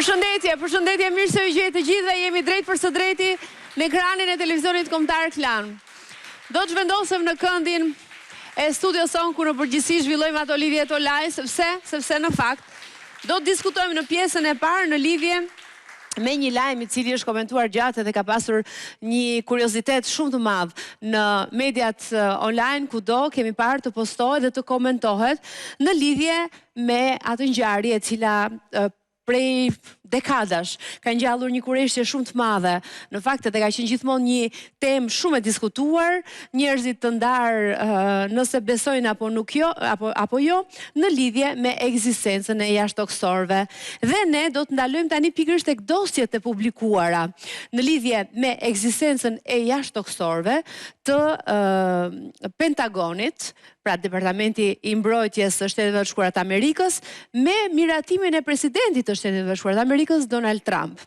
Përshëndetje, mirë se u gjej të gjithë dhe jemi drejt për së drejti në ekranin e televizionit kombëtar Klan. Do të zhvendosem në këndin e studios son ku në përgjithësi zhvillojmë ato lidhje to live, sepse në fakt do të diskutojmë në pjesën e parë në lidhje me një lajm i cili është komentuar gjatë dhe ka pasur një kuriozitet shumë të madh në mediat online, kudo kemi parë të postohet dhe të komentohet në lidhje me atë ngjarje e cila prej dekadash ka ngjallur një kurreshje shumë të madhe. Në fakt edhe ka qenë gjithmonë një temë shumë e diskutuar, njerëzit të ndarë nëse besojnë apo nuk jo, apo jo, në lidhje me ekzistencën e jashtëtokësorëve. Dhe ne do të ndalojmë tani pikërisht tek dosjet e publikuara në lidhje me ekzistencën e jashtëtokësorëve të Pentagonit, pra Departamenti i Mbrojtjes së Shteteve të Bashkuara të Amerikës, me miratimin e presidentit të Shtetit të Bashkuara të Amerikës, Donald Trump.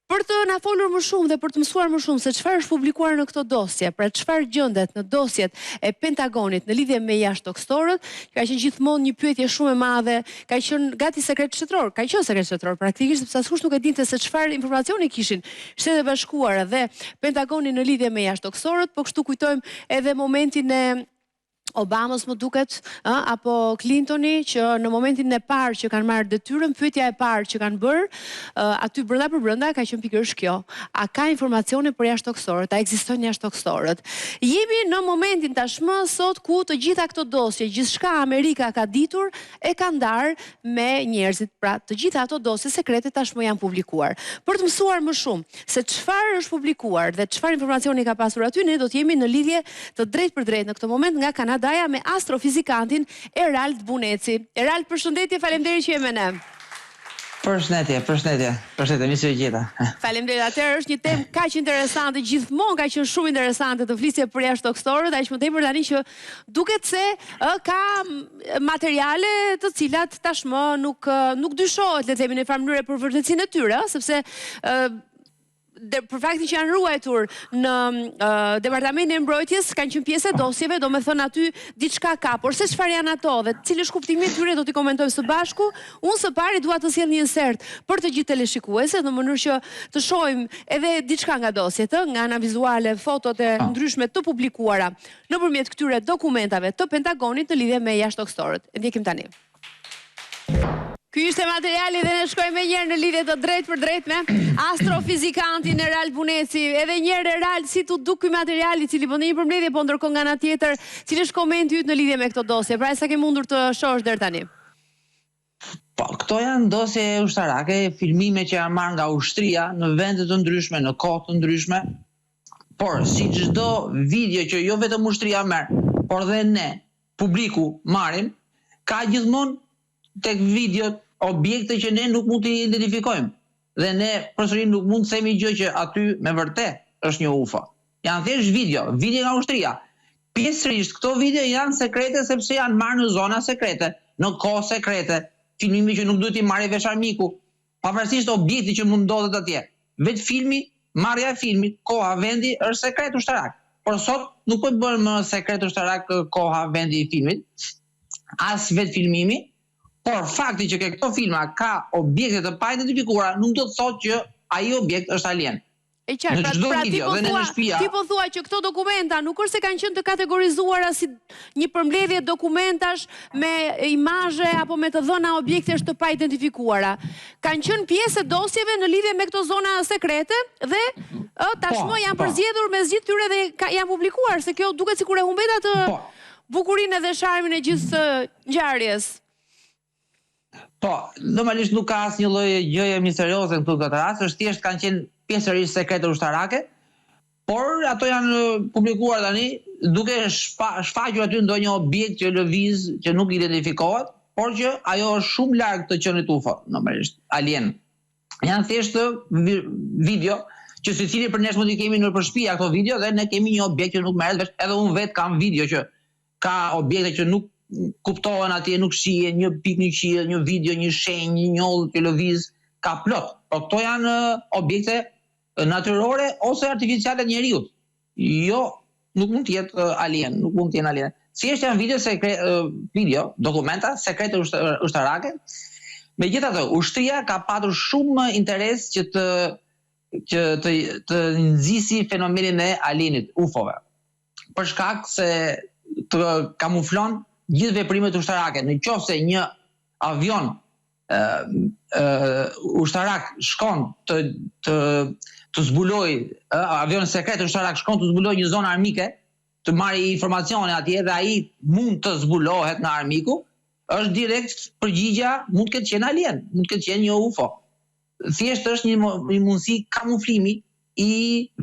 Për të na folur më shumë dhe për të mësuar më shumë se çfarë është publikuar në këto dosje, pra çfarë gjendet në dosjet e Pentagonit në lidhje me jashtëtokësorët, ka qenë gjithmonë një pyetje shumë e madhe, ka qenë gati sekret shtetror, ka qenë sekret shtetror praktikisht sepse askush nuk e dinte se çfarë informacioni kishin Shtetet e Bashkuara dhe Pentagoni në lidhje me jashtëtokësorët, po kështu kujtojmë edhe momentin e Obamës më duket, apo Clintoni, që në momentin e parë që kanë marrë detyrën, pyetja e parë që kanë bërë, aty brenda për brenda ka qenë pikërisht kjo. A ka informacione për jashtëtokësorët? A ekzistojnë jashtëtokësorët? Jemi në momentin tashmë sot ku të gjitha këto dosje, gjithçka Amerika ka ditur, e ka ndarë me njerëzit. Pra, të gjitha ato dosje sekrete tashmë janë publikuar. Për të mësuar më shumë se çfarë është publikuar dhe çfarë informacioni ka pasur aty, ne do të jemi në lidhje të drejtë për drejtë në këtë moment nga Kanada me astrofizikantin Erald Buneci. Erald, përshëndetje, faleminderit që je me ne. Përshëndetje, mirë se u gjeta. Faleminderit, atëherë është një temë kaq interesante, gjithmonë ka qenë shumë interesante të flisje për jashtëtokësorët, aq më tepër tani që duket se ka materiale të cilat tashmë nuk dyshohet, le të themi në një farë mënyrë për vërtetësinë e tyre, sepse për faktin që janë ruajtur në Departamentin e Mbrojtjes, kanë qenë pjesë e dosjeve, do me thënë aty diçka ka, por se çfarë janë ato dhe cili është kuptimi i tyre do t'i komentojmë së bashku. Unë së pari dua të sjell një insert për të gjithë teleshikuesit në mënyrë që të shohim edhe diçka nga dosjet, nga ana vizuale, fotot e ndryshme të publikuara nëpërmjet këtyre dokumentave të Pentagonit në lidhje me jashtëtokësorët. E ndjekim tani. Ky ishte materiali dhe ne shkojmë me njërë në lidhje të drejt për drejt me astrofizikantin Erald Buneci. Edhe njërë Erald, si tu duk ky materiali cili bëndë një përmledhje, po ndërkohë nga ana tjetër, cili është komenti yt në lidhje me këto dosje? Pra e sa ke mundur të shohësh deri tani? Po, këto janë dosje ushtarake, filmime që janë marrë nga ushtria në vende të ndryshme, në kohë të ndryshme. Por, si çdo video që jo vetëm ushtria merr, por dhe ne, publiku, marrim, ka gjithmonë tek videot objekte që ne nuk mund t'i identifikojmë. Dhe ne përsëri nuk mund të themi gjë që aty me vërtet është një UFO. Janë thjesht video nga ushtria. Pjesërisht këto video janë sekrete sepse janë marrë në zona sekrete, në kohë sekrete, filmimi që nuk duhet i marrë vesh armiku, pavarësisht objektit që mund ndodhet atje. Vetë filmi, marrja e filmit, koha, vendi është sekret ushtarak. Por sot nuk po të bënë më sekret ushtarak koha, vendi i filmit, as vetë filmimi. Por fakti që këto filma ka objekte të pa identifikuara nuk do të thotë që ai objekt është alien. E qartë, pra ti po thua që këto dokumenta nuk është se kanë qenë të kategorizuara si një përmbledhje dokumentash me imazhe apo me të dhëna objektesh të pa identifikuara. Kanë qenë pjesë e dosjeve në lidhje me këto zona sekrete dhe tashmë janë përzgjedhur me zgjidhje tyre dhe janë publikuar, se kjo duket sikur e humbet atë bukurinë dhe sharmin e gjithë ngjarjes. Po, normalisht nuk ka asnjë lloj gjëje misterioze në këtë rast, është thjesht kanë qenë pjesërisht sekrete ushtarake, por ato janë publikuar tani duke shfaqur aty ndonjë objekt që lëviz, që nuk identifikohet, por që ajo është shumë larg të qenit UFO, normalisht alien. Janë thjesht video që secili për ne mund t'i kemi në shtëpi ato video dhe ne kemi një objekt që nuk merret vesh, edhe unë vet kam video që ka objekte që nuk kuptohen atje, nuk shihen, një pikë në qiell, një video, një shenjë, një njoll që lëviz, ka plot. Po këto janë objekte natyrore ose artificiale të njeriut. Jo, nuk mund të jetë alien, nuk mund të jenë alien. Thjesht janë video, dokumenta sekrete ushtarake Megjithatë, ushtria ka patur shumë interes që të nxjisi fenomenin e alienit, UFO-ve. Për shkak se të kamuflon gjithë veprimet ushtarake. Në qoftë se një avion ushtarak shkon të zbuloj, avion sekret ushtarak shkon të zbuloj një zonë armike, të marrë informacione atje dhe ai mund të zbulohet nga armiku, është direkt përgjigja, mund të ketë qenë alien, mund të ketë qenë një UFO. Thjesht është një mundësi kamuflimi i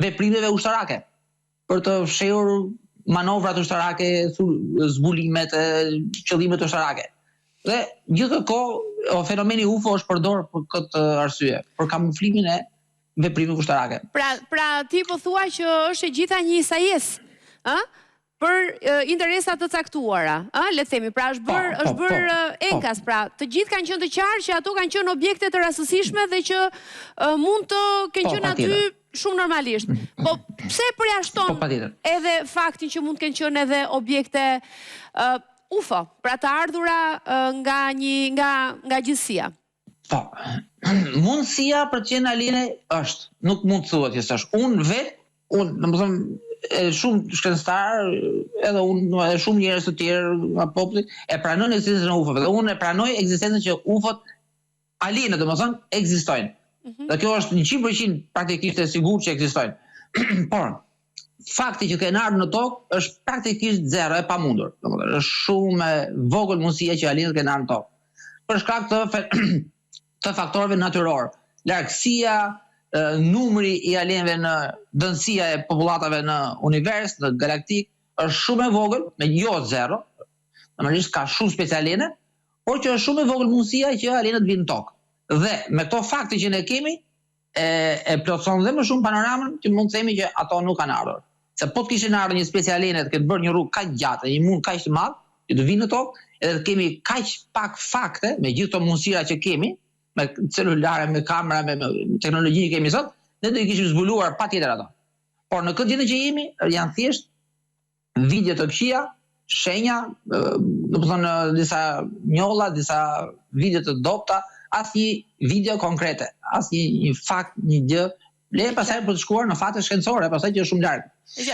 veprimeve ushtarake për të fshehur manovrat ushtarake, zbulimet, qëllimet ushtarake. Dhe gjithë kohë fenomeni UFO është përdorur për këtë arsye, për kamuflimin e veprimeve ushtarake. Pra ti po thua që është e gjitha një sajes, për interesat të caktuara, le të themi, pra është bërë enkas, pra të gjithë kanë qenë të qartë që ato kanë qenë objekte të rastësishme dhe që mund të kenë qenë aty shumë normalisht. Po pse përjashton edhe faktin që mund të kenë qenë edhe objekte UFO, pra të ardhura nga gjithësia? Po, mundësia për të qenë aliene është, nuk mund të thuhet që është. Unë vetë, domethënë shumë shkencëtar, edhe unë, edhe shumë njerëz të tjerë nga populli e pranojnë ekzistencën e UFO-ve. Dhe unë e pranoj ekzistencën që UFO-t aliene, domethënë, ekzistojnë. Dhe kjo është 100% praktikisht e sigurt që ekzistojnë. Por fakti që kanë ardhur në tokë është praktikisht zero, e pamundur. Domethënë, është shumë e vogël mundësia që alienët kanë ardhur në tokë. Për shkak të faktorëve natyror, largësia, numri i alienëve në dënësia e popullatave në univers, në galaktik, është shumë e vogël, me jo zero, normalisht ka shumë specie aliene, por që është shumë e vogël mundësia që alienët vinë në tokë. Dhe me këto fakte që ne kemi, e plotëson dhe më shumë panoramën që mund të themi që ato nuk kanë ardhur. Se po të kishin ardhur një specie aliene të ketë bërë një rrugë kaq gjatë, një mund kaq të madh, që të vinë në tokë, edhe të kemi kaq pak fakte me gjithë këto mundësira që kemi, me celulare, me kamera, me teknologjinë që kemi sot, ne do i kishim zbuluar patjetër ato. Por në këtë gjendje që jemi, janë thjesht video të këqija, shenja, domethënë disa njolla, disa video të dobta, asnjë video konkrete, asnjë fakt, një gjë, le pastaj për të shkuar në fakte shkencore, pastaj që është shumë larg.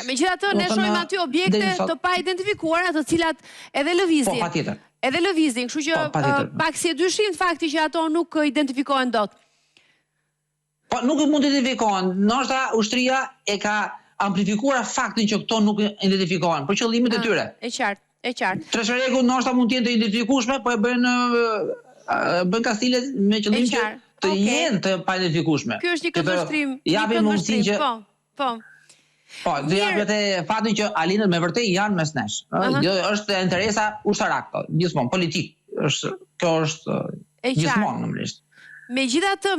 Megjithatë ne shohim aty objekte të pa identifikuara, të cilat edhe lëvizin. Po, patjetër. Edhe lëvizin, kështu që pak si e dyshim fakti që ato nuk identifikohen dot. Po nuk mund të identifikohen. Ndoshta ushtria e ka amplifikuar faktin që këto nuk identifikohen për qëllimet e tyre. E qartë. Treshëregu ndoshta mund të jenë të identifikueshme, po e bën kastile me qëllim që të jenë të pa identifikueshme. Ky është një këndvështrim. Japin mundësinë që po. Po, dhe japet e fatin që alienët me vërtet janë mes nesh. Është interesa ushtarake, gjithmonë politik. Kjo është gjithmonë normalisht. Megjithatë,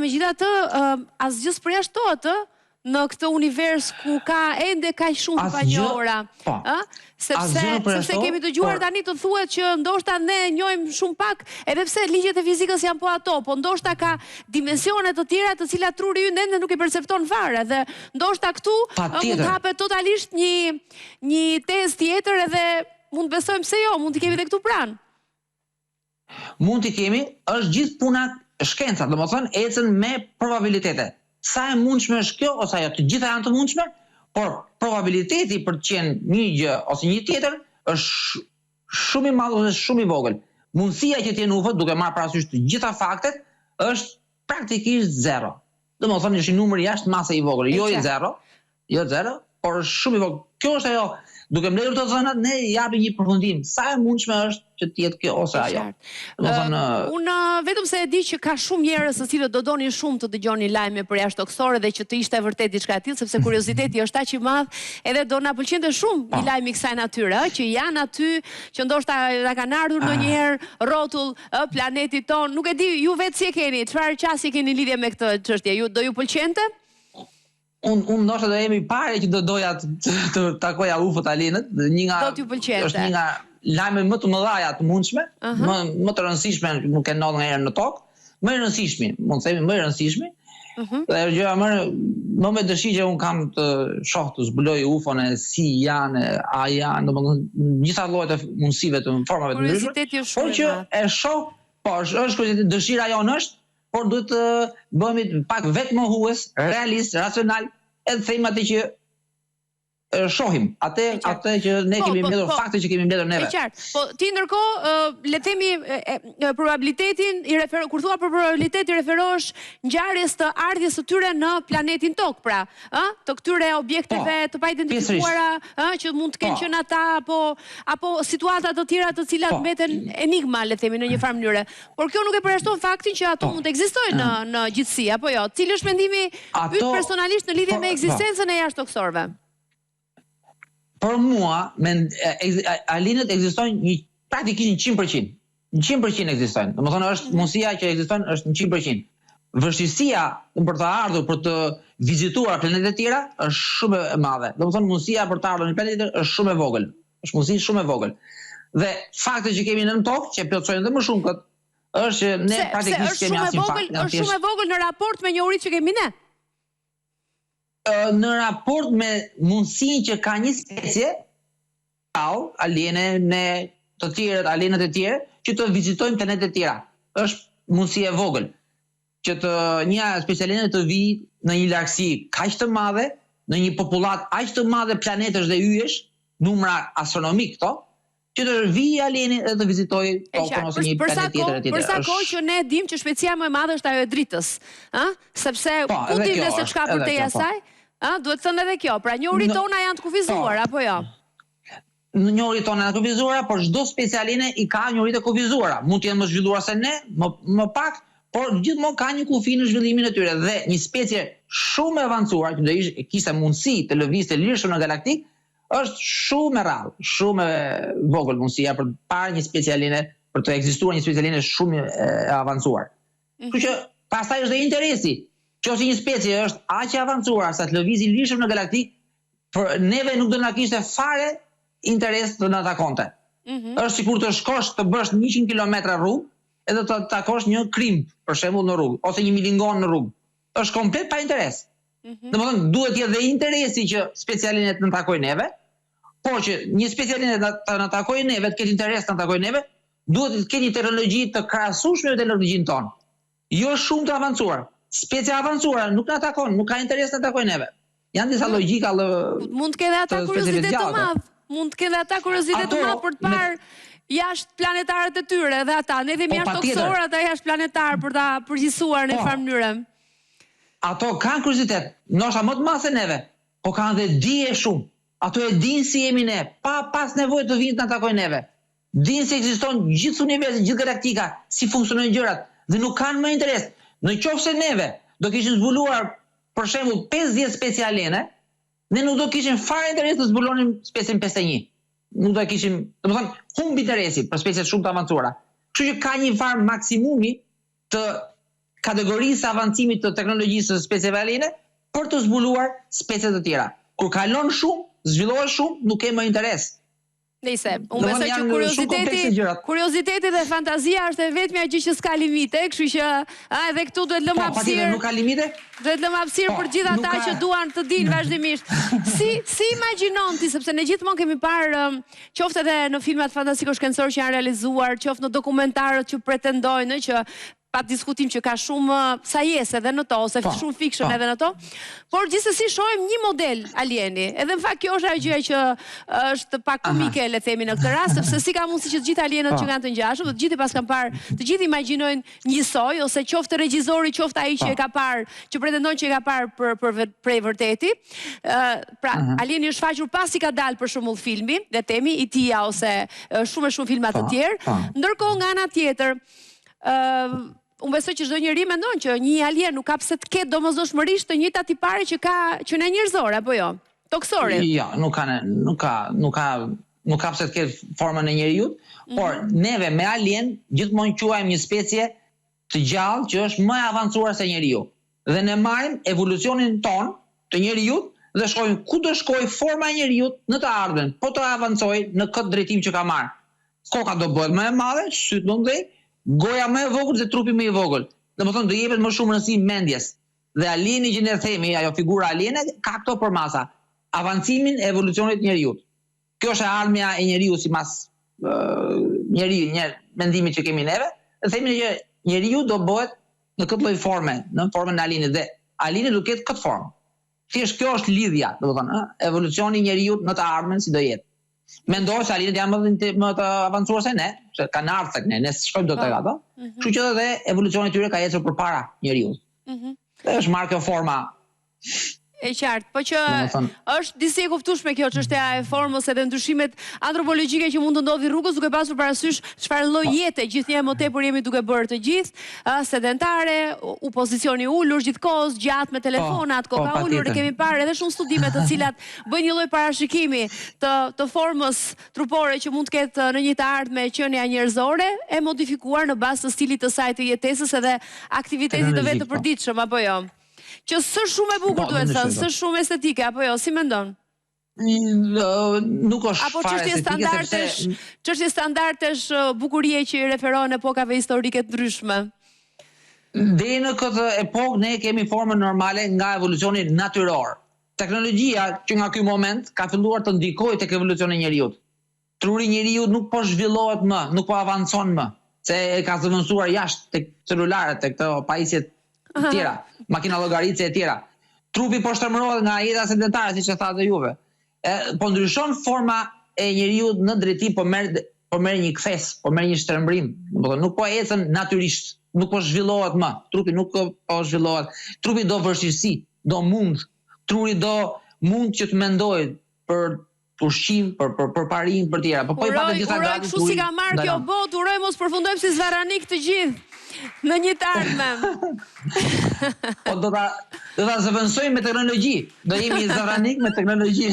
asgjë s'përjashtohet në këtë univers ku ka ende kaq shumë të panjohura. Sepse kemi dëgjuar tani të thuhet që ndoshta ne njohim shumë pak, edhe pse ligjet e fizikës janë po ato, po ndoshta ka dimensione të tjera të cilat truri ynë ende nuk i percepton fare, dhe ndoshta këtu mund të hapet totalisht një test tjetër, edhe mund të besojmë se jo, mund të kemi edhe këtu pranë. Mund të kemi, është gjithë puna shkenca, domethënë ecën me probabilitete. Sa e mundshme është kjo, ose ajo, të gjitha janë të mundshme, por probabiliteti për të qenë një gjë ose një tjetër është shumë i madh ose shumë i vogël. Mundësia që të jenë UFO, duke marrë parasysh të gjitha faktet, është praktikisht zero. Domethënë është një numër jashtë mase i vogël, jo zero, por është shumë i vogël. Kjo është ajo, duke mbledhur këto zënat, ne japim një përfundim. Sa e mundshme është që të jetë kjo ose ajo. Unë vetëm se e di që ka shumë njerëz të cilët do donin shumë të dëgjonin lajme përjashtëtoksore dhe që të ishte vërtet diçka e tillë, sepse kurioziteti është aq i madh, edhe do na pëlqente shumë një lajm i kësaj natyre, që janë aty, që ndoshta na kanë ardhur ndonjëherë rrotull planetit ton. Nuk e di, ju vetë si e keni, çfarë qasje keni lidhje me këtë çështje? Do ju pëlqente? Unë ndoshta do jemi pare që do doja të takoja UFO-t alienët, është një nga lajme më të mëdha të mundshme, më të rëndësishme, nuk e ndodh ndonjëherë në tokë, më e rëndësishme, mund të themi më e rëndësishme. Dhe gjëja më me dëshirë që unë kam të shoh të zbuloj UFO-n, si janë, a janë, domethënë gjitha llojet e mundësive të formave të ndryshme, por që e shoh Po, është dëshira jonë është, por duhet të bëhemi pak vetë mohues, realist, racional, edhe thejmë atë që shohim, atë që ne kemi mbledhur, fakte që kemi mbledhur neve. E qartë. Po ti ndërkohë le të themi probabilitetin kur thua për probabilitet i referohesh ngjarjes të ardhjes së tyre në planetin Tokë, pra, të këtyre objekteve të paidentifikuara, që mund të kenë qenë ata apo situata të tjera të cilat mbeten enigma, le të themi në një farë mënyrë. Por kjo nuk e përjashton faktin që ato mund të ekzistojnë në gjithësi, apo jo? Cili është mendimi yt personalisht në lidhje me ekzistencën e jashtëtoksorëve? Për mua, alienët ekzistojnë praktikisht 100%. 100% ekzistojnë. Domethënë është mundësia që ekzistojnë është 100%. Vështirësia për të ardhur për të vizituar planetet e tjera është shumë e madhe. Domethënë mundësia për të ardhur në planetet e tjera është shumë e vogël. Është mundësi shumë e vogël. Dhe fakti që kemi në Tokë, që plotësojnë edhe më shumë këtë, është që ne praktikisht kemi asnjë fakt. Është shumë e vogël në raport me njohuritë që kemi ne. Në raport me mundësinë që ka një specie, alienet e tjerë, që të vizitojnë planetet e tjera. Është mundësi e vogël që një specialene të vi në një largësi kaq të madhe, në një popullat aq të madhe planetësh dhe yjesh, numra astronomik këto, që të vi alieni dhe të vizitojë Tokën ose një planet tjetër e tjetër. Për sa kohë që ne dimë që specia më e madhe është ajo e dritës, sepse ku dim nëse çka përtej asaj? Duhet të thënë edhe kjo, pra njohuritë tona janë të kufizuar, apo jo? Njohuritë tona janë të kufizuara, por çdo specialine i ka njohuritë e kufizuara. Mund të jenë më zhvilluar se ne, më pak, por gjithmonë ka një kufi në zhvillimin e tyre. Dhe një specie shumë e avancuar, që do kishte mundësi të lëvizte lirshëm në galaktik, është shumë e rrallë, shumë e vogël mundësia për të parë një specialine, për të ekzistuar një specialine shumë e avancuar. Kështu që pastaj është dhe interesi. Qoftë një specie është aq e avancuar sa të lëvizë lirshëm në galaktik, për neve nuk do na kishte fare interes të na takonte. Është sikur të shkosh të bësh 100 kilometra rrugë, edhe të takosh një krimb, për shembull në rrugë, ose një milingon në rrugë. Është komplet pa interes. Domethënë duhet të jetë dhe interesi që specialinet në takojnë neve, por që një specialinet në takojnë neve, të ketë interes të në takojnë neve, duhet të ketë një teknologji të krahasueshme me teknologjinë tonë. Jo shumë të avancuar. Specia avancuara nuk na takon, nuk ka interes të takojnë neve. Janë disa logjika mund të kenë ata kuriozitet të madh. Mund të kenë ata kuriozitet të madh për të parë jashtë planetarët e tyre dhe ata. Ne themi jashtë toksor, ata jashtë planetar për ta përgjithësuar në një farë mënyrë. Ato kanë kuriozitet, ndoshta më të madh se neve, por kanë dhe dije shumë. Ato e dinë si jemi ne, pa pas nevojë të vinë të na takojnë neve. Dinë se ekziston gjithë universi, gjithë galaktika, si funksionojnë gjërat dhe nuk kanë më interes. Në qoftë se neve do kishim zbuluar për shembull 50 specialene, ne nuk do kishim fare interes të zbulonim specien 51. Nuk do kishim, domethënë humb interesi për specie shumë të avancuara. Kështu që ka një farë maksimumi të kategorisë avancimit të teknologjisë së specieve aliene për të zbuluar specie të tjera. Kur kalon shumë, zhvillohet shumë, nuk ke më interes. Nëse, unë besoj që kurioziteti dhe fantazia është e vetmja gjë që s'ka limite, kështu që edhe këtu duhet lëmë hapësirë. Nuk ka limite? Duhet lëmë hapësirë për gjithë ata që duan të dinë vazhdimisht. Si imagjinon ti, sepse ne gjithmonë kemi parë qoftë edhe në filmat fantastiko-shkencore që janë realizuar, qoftë në dokumentarët që pretendojnë që pa diskutim që ka shumë sajese edhe në to, ose shumë fiction edhe në to, por gjithsesi shohim një model alieni. Edhe në fakt kjo është ajo gjë që është pak komike, le themi në këtë rast, sepse si ka mundësi që të gjithë alienët që kanë të ngjashëm, të gjithë pas kanë parë, të gjithë imagjinojnë njësoj, ose qoftë regjizori, qoftë ai që e ka parë, që pretendon që e ka parë për vërteti. Pra, alieni është faqur pasi ka dalë për shembull filmi, le themi E.T.-ja ose shumë filma të tjerë. Ndërkohë nga ana tjetër, unë besoj që çdo njeri mendon që një alien nuk ka pse të ketë domosdoshmërisht të njëjtat tipare që ne njerëzor, apo jo? Toksori. Jo, nuk ka pse të ketë formën e njerëzit, por neve me alien gjithmonë quajmë një specie të gjallë që është më e avancuar se njeriu. Dhe ne marrim evolucionin ton të njerëzit dhe shohim ku do shkojë forma e njerëzit në të ardhmen, po të avancojë në këtë drejtim që ka marrë. Koka do bëhet më e madhe, syt më mëdhenj, goja më e vogël dhe trupi më i vogël. Domethënë do jepet më shumë rëndësi mendjes. Dhe alieni që ne themi, ajo figura aliene ka këto përmasa, avancimin e evolucionit të njerëzit. Kjo është armja e njeriu sipas mendimit që kemi neve, themi që njeriu do bëhet në këtë lloj forme, në formën e Alinit dhe Alini do ketë këtë formë. Thjesht kjo është lidhja, domethënë, evolucioni i njeriu në të ardhmen si do jetë. Mendoj se Alinit janë më të avancuar se ne, se kanë ardhur tek ne shkojmë dot tek ato. Kështu që edhe evolucioni i tyre ka ecur përpara njeriu. Dhe është marrë kjo forma. E qartë, po që është disi e kuptueshme kjo çështja e formës edhe ndryshimet antropologjike që mund të ndodhi rrugës duke pasur parasysh çfarë lloj jete gjithnjë më tepër jemi duke bërë të gjithë, sedentare, u pozicioni ulur gjithkohës, gjatë me telefonat, koka ulur, kemi parë edhe shumë studime të cilat bëjnë një lloj parashikimi të formës trupore që mund të ketë në një të ardhme qenia njerëzore e modifikuar në bazë të stilit të saj të jetesës edhe aktivitetit të vetë të përditshëm apo jo. Që së shumë e bukur duhet thënë, së shumë estetike, apo jo, si mendon? Nuk është apo fare estetike sepse... çështje standardesh bukurie që i referohen epokave historike të ndryshme. Deri në këtë epokë ne kemi formën normale nga evolucioni natyror. Teknologjia që nga ky moment ka filluar të ndikojë tek evolucioni i njeriu. Truri i njeriu nuk po zhvillohet më, nuk po avancon më, se e ka zëvendësuar jashtë tek celularet, tek këto pajisjet të tjera, makina llogaritse e tjera. Trupi po shtërmërohet nga jeta sedentare, siç e thatë juve. Po ndryshon forma e njeriu në drejtim, po merr një kthes, po merr një shtrembrim. Domethënë nuk po ecën natyrisht, nuk po zhvillohet më. Trupi nuk po zhvillohet. Trupi do vështirësi, do mund. Truri do mund që të mendojë për ushqim, për parim, për tjera. Po i patë gjitha gratë. Kështu si ka marrë kjo botë, uroj mos përfundojmë si zvaranik të gjithë. Në një të ardhmen. Po do ta zëvendësojmë me teknologji. Do jemi zavranik me teknologji.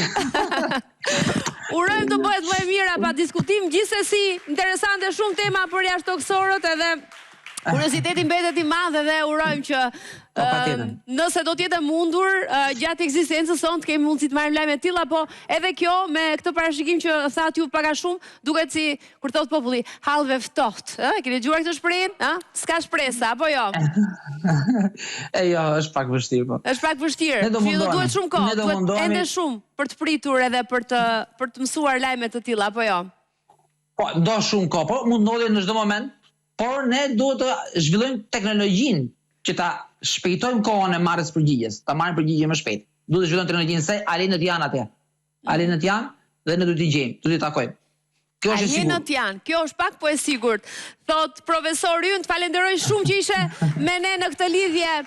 Urojmë të bëhet më e mira pa diskutim, gjithsesi interesante shumë tema për jashtëtoksorët edhe kurioziteti mbetet i madh dhe urojmë që nëse do të jetë mundur gjatë ekzistencës sonë të kemi mundësi të marrim lajme të tilla, po edhe kjo me këtë parashikim që thatë ju pak a shumë, duket si kur thot populli, hallve ftohtë. E keni dëgjuar këtë shprehje? S'ka shpresa, apo jo? Jo, është pak vështirë po. Është pak vështirë. Duhet shumë kohë, duhet ende shumë për të pritur edhe për të mësuar lajme të tilla, apo jo? Po, do shumë kohë, po mund ndodhi në çdo moment. Por ne duhet të zhvillojmë teknologjinë që ta shpejtojmë kohën e marrjes përgjigjes, ta marrim përgjigje më shpejt. Duhet të zhvillojmë teknologjinë se alenët janë atje. Alenët janë dhe ne duhet t'i gjejmë, duhet t'i takojmë. Kjo është e sigurt. Alenët janë, kjo është pak po e sigurt. Thot profesori ynë, të falenderoj shumë që ishe me ne në këtë lidhje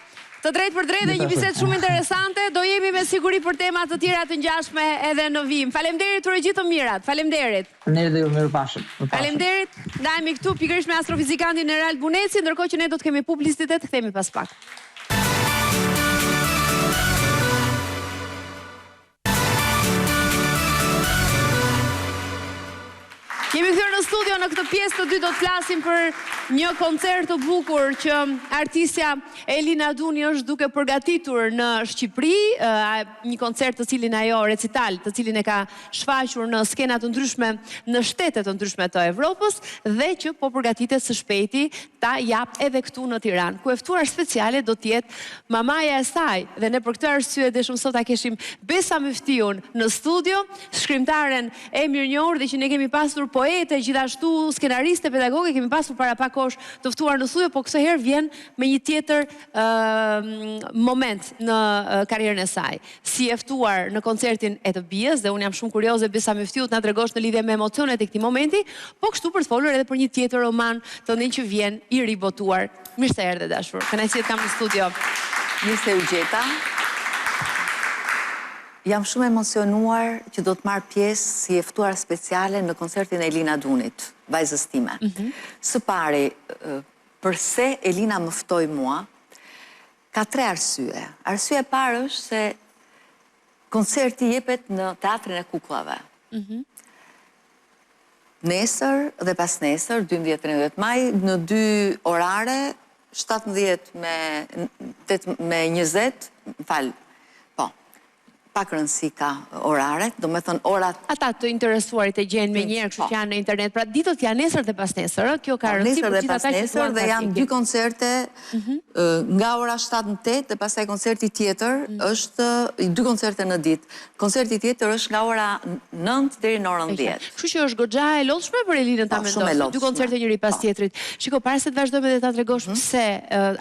të drejtë për drejtë dhe një bisedë shumë interesante. Do jemi me siguri për tema të tjera të ngjashme edhe në vim. Faleminderit për gjithë të mirat. Faleminderit. Ne dhe ju mirupafshim. Faleminderit. Ndajemi këtu pikërisht me astrofizikantin Erald Buneci, ndërkohë që ne do të kemi publicitet, kthehemi pas pak. Jemi kthyer në studio, në këtë pjesë të dytë do të flasim për një koncert të bukur që artistja Elina Duni është duke përgatitur në Shqipëri, një koncert të cilin ajo recital, të cilin e ka shfaqur në skena të ndryshme në shtete të ndryshme të Evropës dhe që po përgatitet së shpejti ta jap edhe këtu në Tiranë, ku e ftuar speciale do të jetë mamaja e saj dhe ne për këtë arsye dhe shumë sot ta keshim Besa Myftiun në studio, shkrimtaren e mirënjohur dhe që ne kemi pasur poete, gjithashtu skenariste, pedagoge, kemi pasur para pak kohësh të ftuar në studio, po këtë herë vjen me një tjetër moment në karrierën e saj. Si e ftuar në koncertin e të bijës, dhe unë jam shumë kurioze Besa Myftiut na tregosh në lidhje me emocionet e këtij momenti, po kështu për të folur edhe për një tjetër roman të ndin që vjen i ribotuar. Mirë se erdhe dashur. Kënaqësi të kam në studio. Mirë se u gjeta. Jam shumë emocionuar që do të marrë pjesë si e ftuar speciale në koncertin e Elina Dunit, vajzës time. Së pari, përse Elina më ftoi mua, ka 3 arsye. Arsye e parë është se koncerti jepet në Teatrin e Kukullave. Nesër dhe pas nesër, 12-13 maj, në 2 orare, 17 me 20, pak rëndësi ka orare, do me thënë orat... Ata të interesuarit e gjenë me njerë, kështu që janë në internet, pra ditët janë nesër dhe pas nesër, kjo ka rëndësi për gjithë ata që duan dhe janë 2 koncerte nga ora 7 në 8 dhe pastaj koncerti tjetër është 2 koncerte në ditë. Koncerti tjetër është nga ora 9 deri në orën 10. Kështu që është goxha e lodhshme për Elinën ta mendosh, 2 koncerte njëri pas tjetrit. Shiko, para se të vazhdojmë edhe ta tregosh pse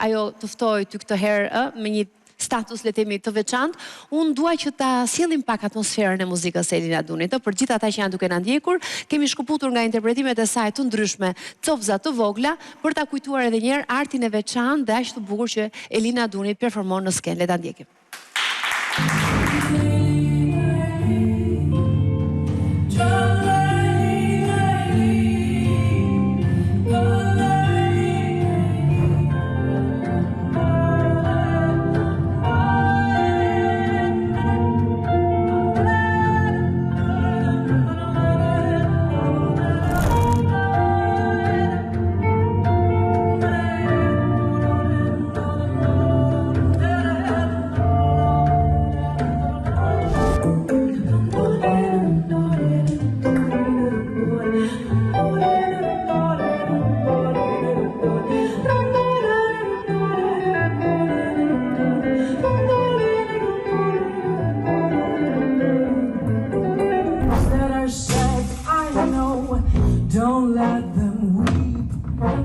ajo të ftoi ty këtë herë me një status, le themi, të veçantë, unë dua që ta sjellim pak atmosferën e muzikës së Elina Dunit. Për gjithë ata që janë duke na ndjekur, kemi shkëputur nga interpretimet e saj të ndryshme, copza të vogla, për ta kujtuar edhe një herë artin e veçantë dhe aq të bukur që Elina Duni performon në skenë. Le ta ndjekim. Don't let them weep,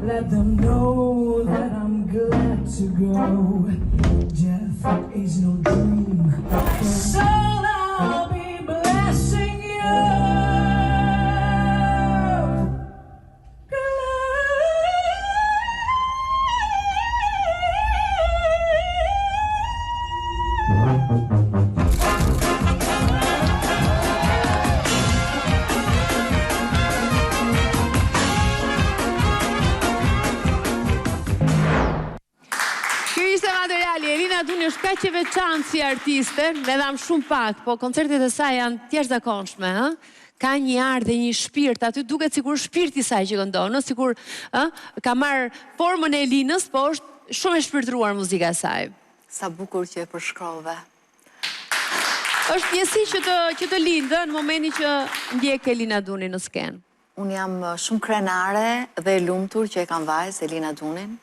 let them know that I'm glad to go. Death is no dream, so I'll be blessing you. Elina Duni është kaq e veçantë si artiste, ne dham shumë pak, po koncertet e saj janë jashtëzakonshme, ka një ardh dhe një shpirt, aty duket sikur shpirti i saj që këndon, sikur ka marrë formën e Elinës, po është shumë e shpirtruar muzika e saj. Sa bukur që e përshkrove. Është njësi që të lindë në momentin që ndjek Elina Duni në skenë. Unë jam shumë krenare dhe e lumtur që e kam vajzë Elina Dunin.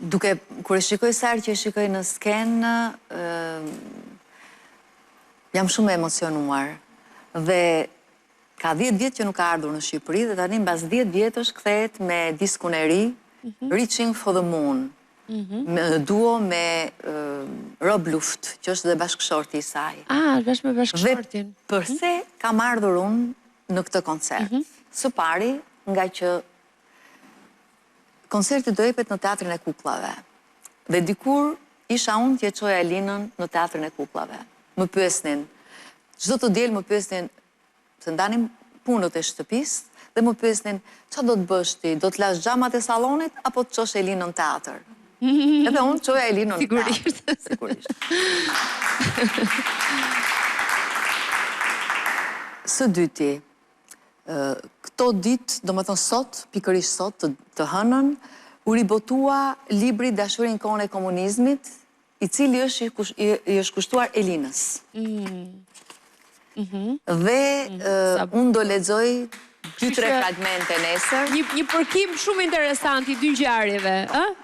Kur e shikoj sërë që e shikoj në skenë, jam shumë emocionuar. Dhe ka 10 vjetë që nuk ka ardhur në Shqipëri, dhe tani mbas 10 vjetësh kthehet me diskun e ri, Reaching for the Moon, në duo me Rob Luft, që është dhe bashkëshorti i saj. Bashkë me bashkëshortin. Dhe përse kam ardhur unë në këtë koncert? Së pari, nga që koncerti do jepet në Teatrin e Kukullave. Dhe dikur isha unë që e çoja Elinën në Teatrin e Kukullave. Më pyesnin, çdo të diel më pyesnin, se ndanim punët e shtëpisë, dhe më pyesnin, çfarë do të bësh ti? Do të lash xhamat e sallonit apo të çosh Elinën në teatr? Edhe unë çoja Elinën në teatr. Sigurisht. Së dyti, këto ditë, do më thënë sot, pikërisht sot, të hënën, u ribotua libri Dashurin kohën e komunizmit, i cili i është kushtuar Elinës. Dhe unë do lexoj 2-3 fragmente nesër. Një përkim shumë interesant i dy ngjarjeve,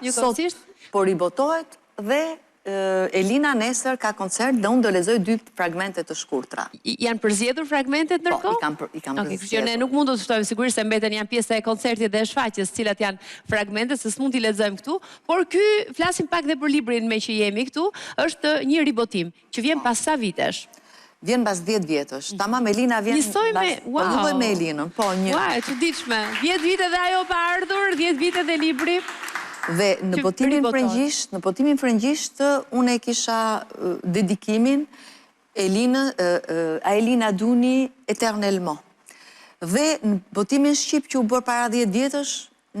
njëkohësisht? Po ribotohet dhe Elina nesër ka koncert dhe unë do lexoj 2 fragmente të shkurtra. Janë përzgjedhur fragmentet ndërkohë? Po, i kam përzgjedhur. Kështu që ne nuk mund të ftojmë sigurisht se mbeten janë pjesë e koncertit dhe e shfaqjes, cilat janë fragmente, se s'mund t'i lexojmë këtu, por ky flasim pak dhe për librin me që jemi këtu, është një ribotim që vjen pas sa vitesh? Vjen pas 10 vjetësh. Tamam Elina vjen njësoj me Elinën. Po, një. Ua, e çuditshme. 10 vite dhe ajo pa ardhur, 10 vite dhe libri. Dhe në botimin frëngjisht, unë e kisha dedikimin a Elina Duni eternellement. Dhe në botimin shqip që u bërë para 10 vjetësh,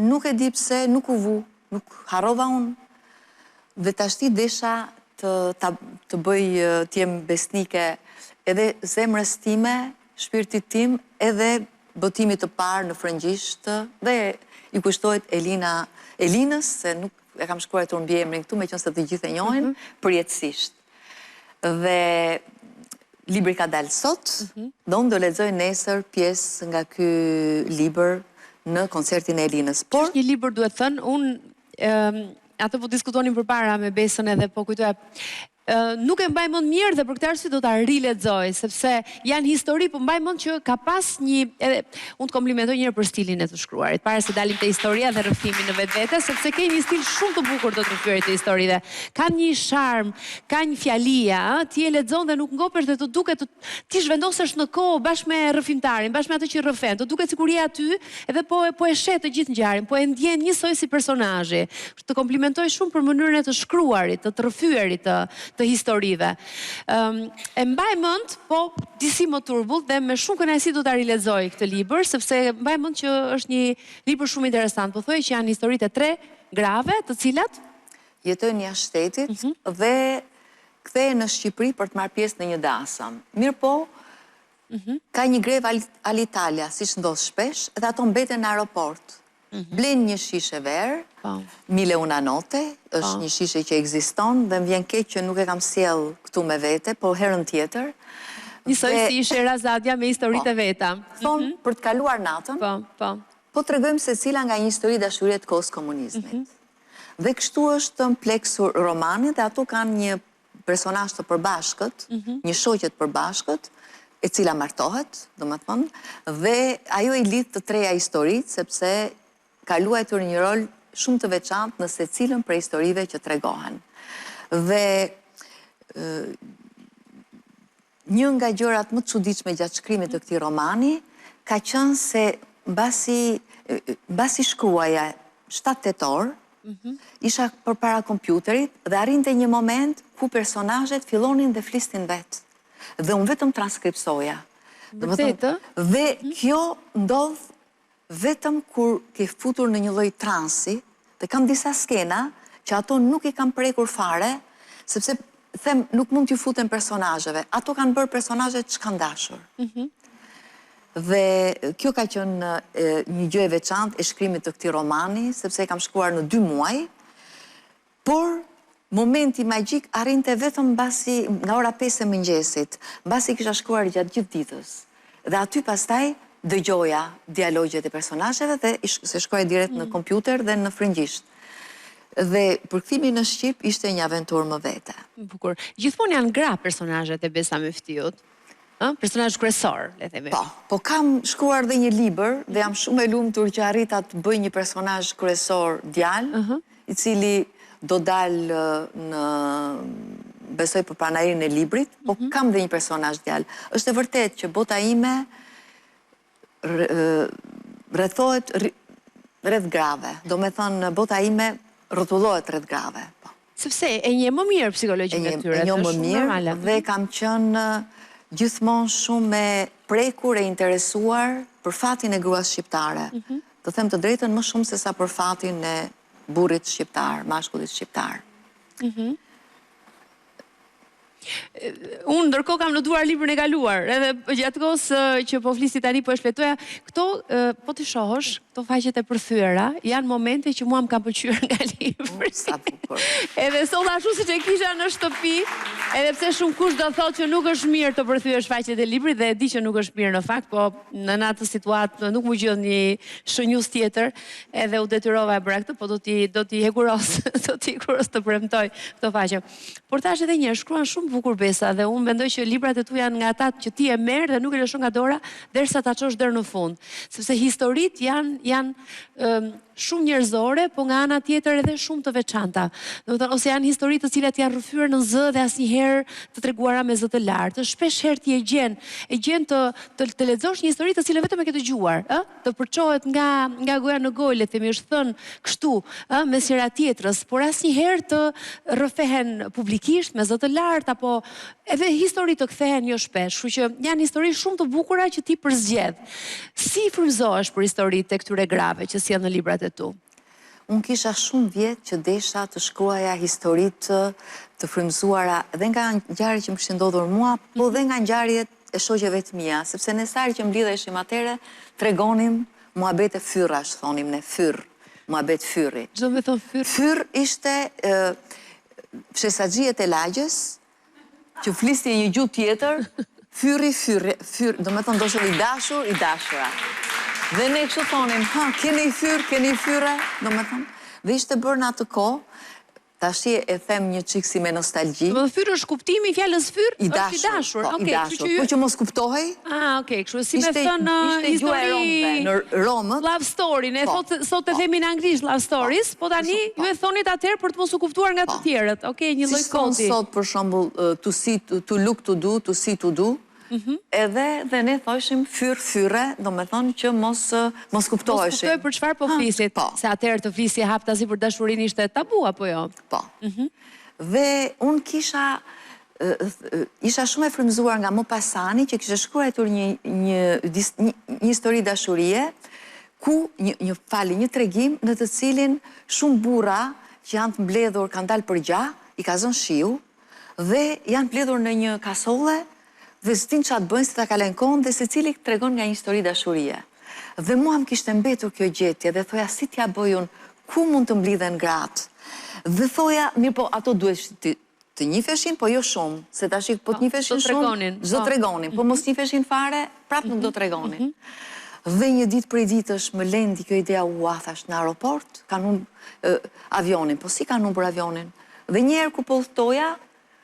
nuk e di pse, nuk u vu, nuk harrova unë. Dhe tashti desha të bëj t'jem besnike edhe zemrës time, shpirtit tim, edhe botimit të parë në frëngjisht, dhe i kushtohet Elinës, se nuk e kam shkruar të mbi emrin këtu, me qënë se të gjithë e njohin, përjetësisht. Dhe libri ka dalë sot, dhe unë do lexoj nesër pjesë nga ky libër në koncertin e Elinës. Por Është një libër, duhet thënë, unë atë po diskutonim përpara me Besën edhe po kujtoja. Nuk e mbaj mend mirë dhe për këtë arsye do ta rilexoj, sepse janë histori, po mbaj mend që ka pas një, edhe unë të komplimentoj njëherë për stilin e të shkruarit, para se dalim te historia dhe rrëfimi në vetvete, sepse ke një stil shumë të bukur të rrëfyerit të historive. Ka një sharm, ka një fjalia, ti e lexon dhe nuk ngopesh dhe të duket ti zhvendosesh në kohë bashkë me rrëfimtarin, bashkë me atë që rrëfen, të duket sikur je aty, edhe po e shet të gjithë ngjarjen, po e ndjen njësoj si personazhi. Të komplimentoj shumë për mënyrën e të shkruarit, të rrëfyerit të historive. E mbaj mend, po disi më turbull dhe me shumë kënaqësi do ta rilexoj këtë libër, sepse mbaj mend që është një libër shumë interesant. Po thojë që janë historitë e 3 grave, të cilat jetojnë jashtë shtetit dhe kthehen në Shqipëri për të marrë pjesë në një dasëm. Mirë po, ka një grevë Alitalia, siç ndodh shpesh, dhe ato mbeten në aeroport. Blen një shishe verë, 1000 una note, është një shishe që ekziston dhe më vjen keq që nuk e kam sjell këtu me vete, po herën tjetër. Njësoj si ishe Razadja me historitë e veta. Thonë për të kaluar natën, po tregojmë se cila nga një histori dashurie të kohës komunizmit. Dhe kështu ështëmpleksur romani dhe ato kanë një personazh të përbashkët, një shoqe të përbashkët, e cila martohet, domethënë, dhe ajo i lidh të treja historitë, sepse ka luajtur një rol shumë të veçantë në secilën prej historive që tregohen. Dhe një nga gjërat më të çuditshme gjatë shkrimit të këtij romani ka qenë se mbasi shkruaja 7 tetor, isha përpara kompjuterit dhe arrinte një moment ku personazhet fillonin dhe flisnin vetë. Dhe unë vetëm transkripsoja. Dhe kjo ndodh vetëm kur ke futur në një lloj transi, dhe kam disa skena që ato nuk i kam prekur fare, sepse them nuk mund t'ju futen personazheve. Ato kanë bërë personazhet që kanë dashur. Dhe kjo ka qenë një gjë e veçantë e shkrimit të këtij romani, sepse e kam shkruar në 2 muaj, por momenti magjik arrinte vetëm mbasi nga ora 5 e mëngjesit, mbasi kisha shkruar gjatë gjithë ditës. Dhe aty pastaj dëgjoja dialogjet e personazheve dhe se shkruaj direkt në kompjuter dhe në frëngjisht. Dhe përkthimi në shqip ishte një aventurë më vete. Bukur. Gjithmonë janë gra personazhet e Besa Meftiut. Personazh kryesor, le të themi. Po kam shkruar dhe një libër dhe jam shumë e lumtur që arrita të bëj një personazh kryesor djalë, i cili do dalë në, besoj, për pranarinë e librit, po kam dhe një personazh djalë. Është e vërtet që bota ime rrethohet rreth grave. Do me thënë, bota ime rrotullohet rreth grave. Sepse e një më mirë psikologjinë e tyre. E një më mirë dhe kam qenë gjithmonë shumë e prekur e interesuar për fatin e gruas shqiptare. Të them të drejtën, më shumë se sa për fatin e burrit shqiptar, mashkullit shqiptar. Unë ndërkohë kam në duar librin e kaluar, edhe gjatë kohës që po flisi tani po e shfletoja, këto po të shohësh, këto faqet e përthyera, janë momente që mua më kam pëlqyer nga libri. Sa bukur. Edhe sot ashtu siç e kisha në shtëpi, edhe pse shumë kush do thotë që nuk është mirë të përthyesh faqet e librit dhe e di që nuk është mirë në fakt, po në atë situatë nuk më gjën një shënjues tjetër, edhe u detyrova e bëra këtë, po do t'i hekuros, të premtoj këto faqe. Por tash edhe një herë shkruan shumë bukur Besa dhe unë mendoj që librat e tu janë nga ata që ti e merr dhe nuk e lëshon nga dora derisa ta çosh deri në fund, sepse historitë janë shumë njerëzore, po nga ana tjetër edhe shumë të veçanta. Domethënë, ose janë histori të cilat janë rrëfyer në zë dhe asnjëherë të treguara me zë të lartë. Shpesh herë ti e gjen të lexosh një histori të cilën vetëm e ke dëgjuar, të përçohet nga goja në gojë, le të themi, është thënë kështu, me sira tjetrës, por asnjëherë të rrëfehen publikisht me zë të lartë apo edhe histori të kthehen jo shpesh. Kështu që janë histori shumë të bukura që ti përzgjedh. Si frymëzohesh për historitë e këtyre grave që sjell në librat e tu? Unë kisha shumë vjet që desha të shkruaja historitë të frymëzuara dhe nga ngjarjet që më kishin ndodhur mua, po dhe nga ngjarjet e shoqeve të mia, sepse ne sa që mblidheshim atëre, tregonim muhabete fyrrash, thonim ne, muhabet fyrri. Çdo me thon fyr. Fyr ishte fshesaxhiet e lagjes, që flisni një gjuhë tjetër, fyri, do me thonë do shumë i dashur, i dashura. Dhe ne kështu thonim, keni i fyr, keni i fyre, do me thonë. Dhe ishte bërë në atë kohë, tashi e them një çik si me nostalgji. Do të fyr është kuptimi i fjalës fyr, i është i dashur. I dashur, po që mos kuptohej. Okej, kështu si me thënë histori në Romët. Love story, ne sot e themi në anglisht love stories, po tani ju e thonit atëherë për të mos u kuptuar nga të tjerët. Okej, një lloj kodi. Si sot për shembull to look to do, to see to do. Edhe ne thoshim fyre, do me thonë që mos kuptoheshim. Mos kuptoj për çfarë po flisit, se atëherë të flisi haptasi për dashurinë ishte tabu, apo jo? Po. Dhe unë isha shumë e frymëzuar nga Maupassani, që kishte shkruar një histori dashurie, ku një tregim në të cilin shumë burra që janë të mbledhur, kanë dalë për gjah, i ka zënë shiu, dhe janë mbledhur në një kasolle, dhe s'din çfarë bëjnë, si ta kalojnë kohën, dhe secili tregon nga një histori dashurie. Dhe mua më kishte mbetur kjo gjetje, dhe thoja, si t'ja bëj unë, ku mund të mblidhen gratë? Dhe thoja, mirë po, ato duhet të njifeshin, po jo shumë, se tash po të njifeshin shumë, do tregonin, po mos njifeshin fare, prap nuk do tregonin. Dhe një ditë prej ditësh më lendi kjo idea, thash, në aeroport, kanë unë avionin, po si kanë unë për avionin? Dhe njerë ku po thtoja,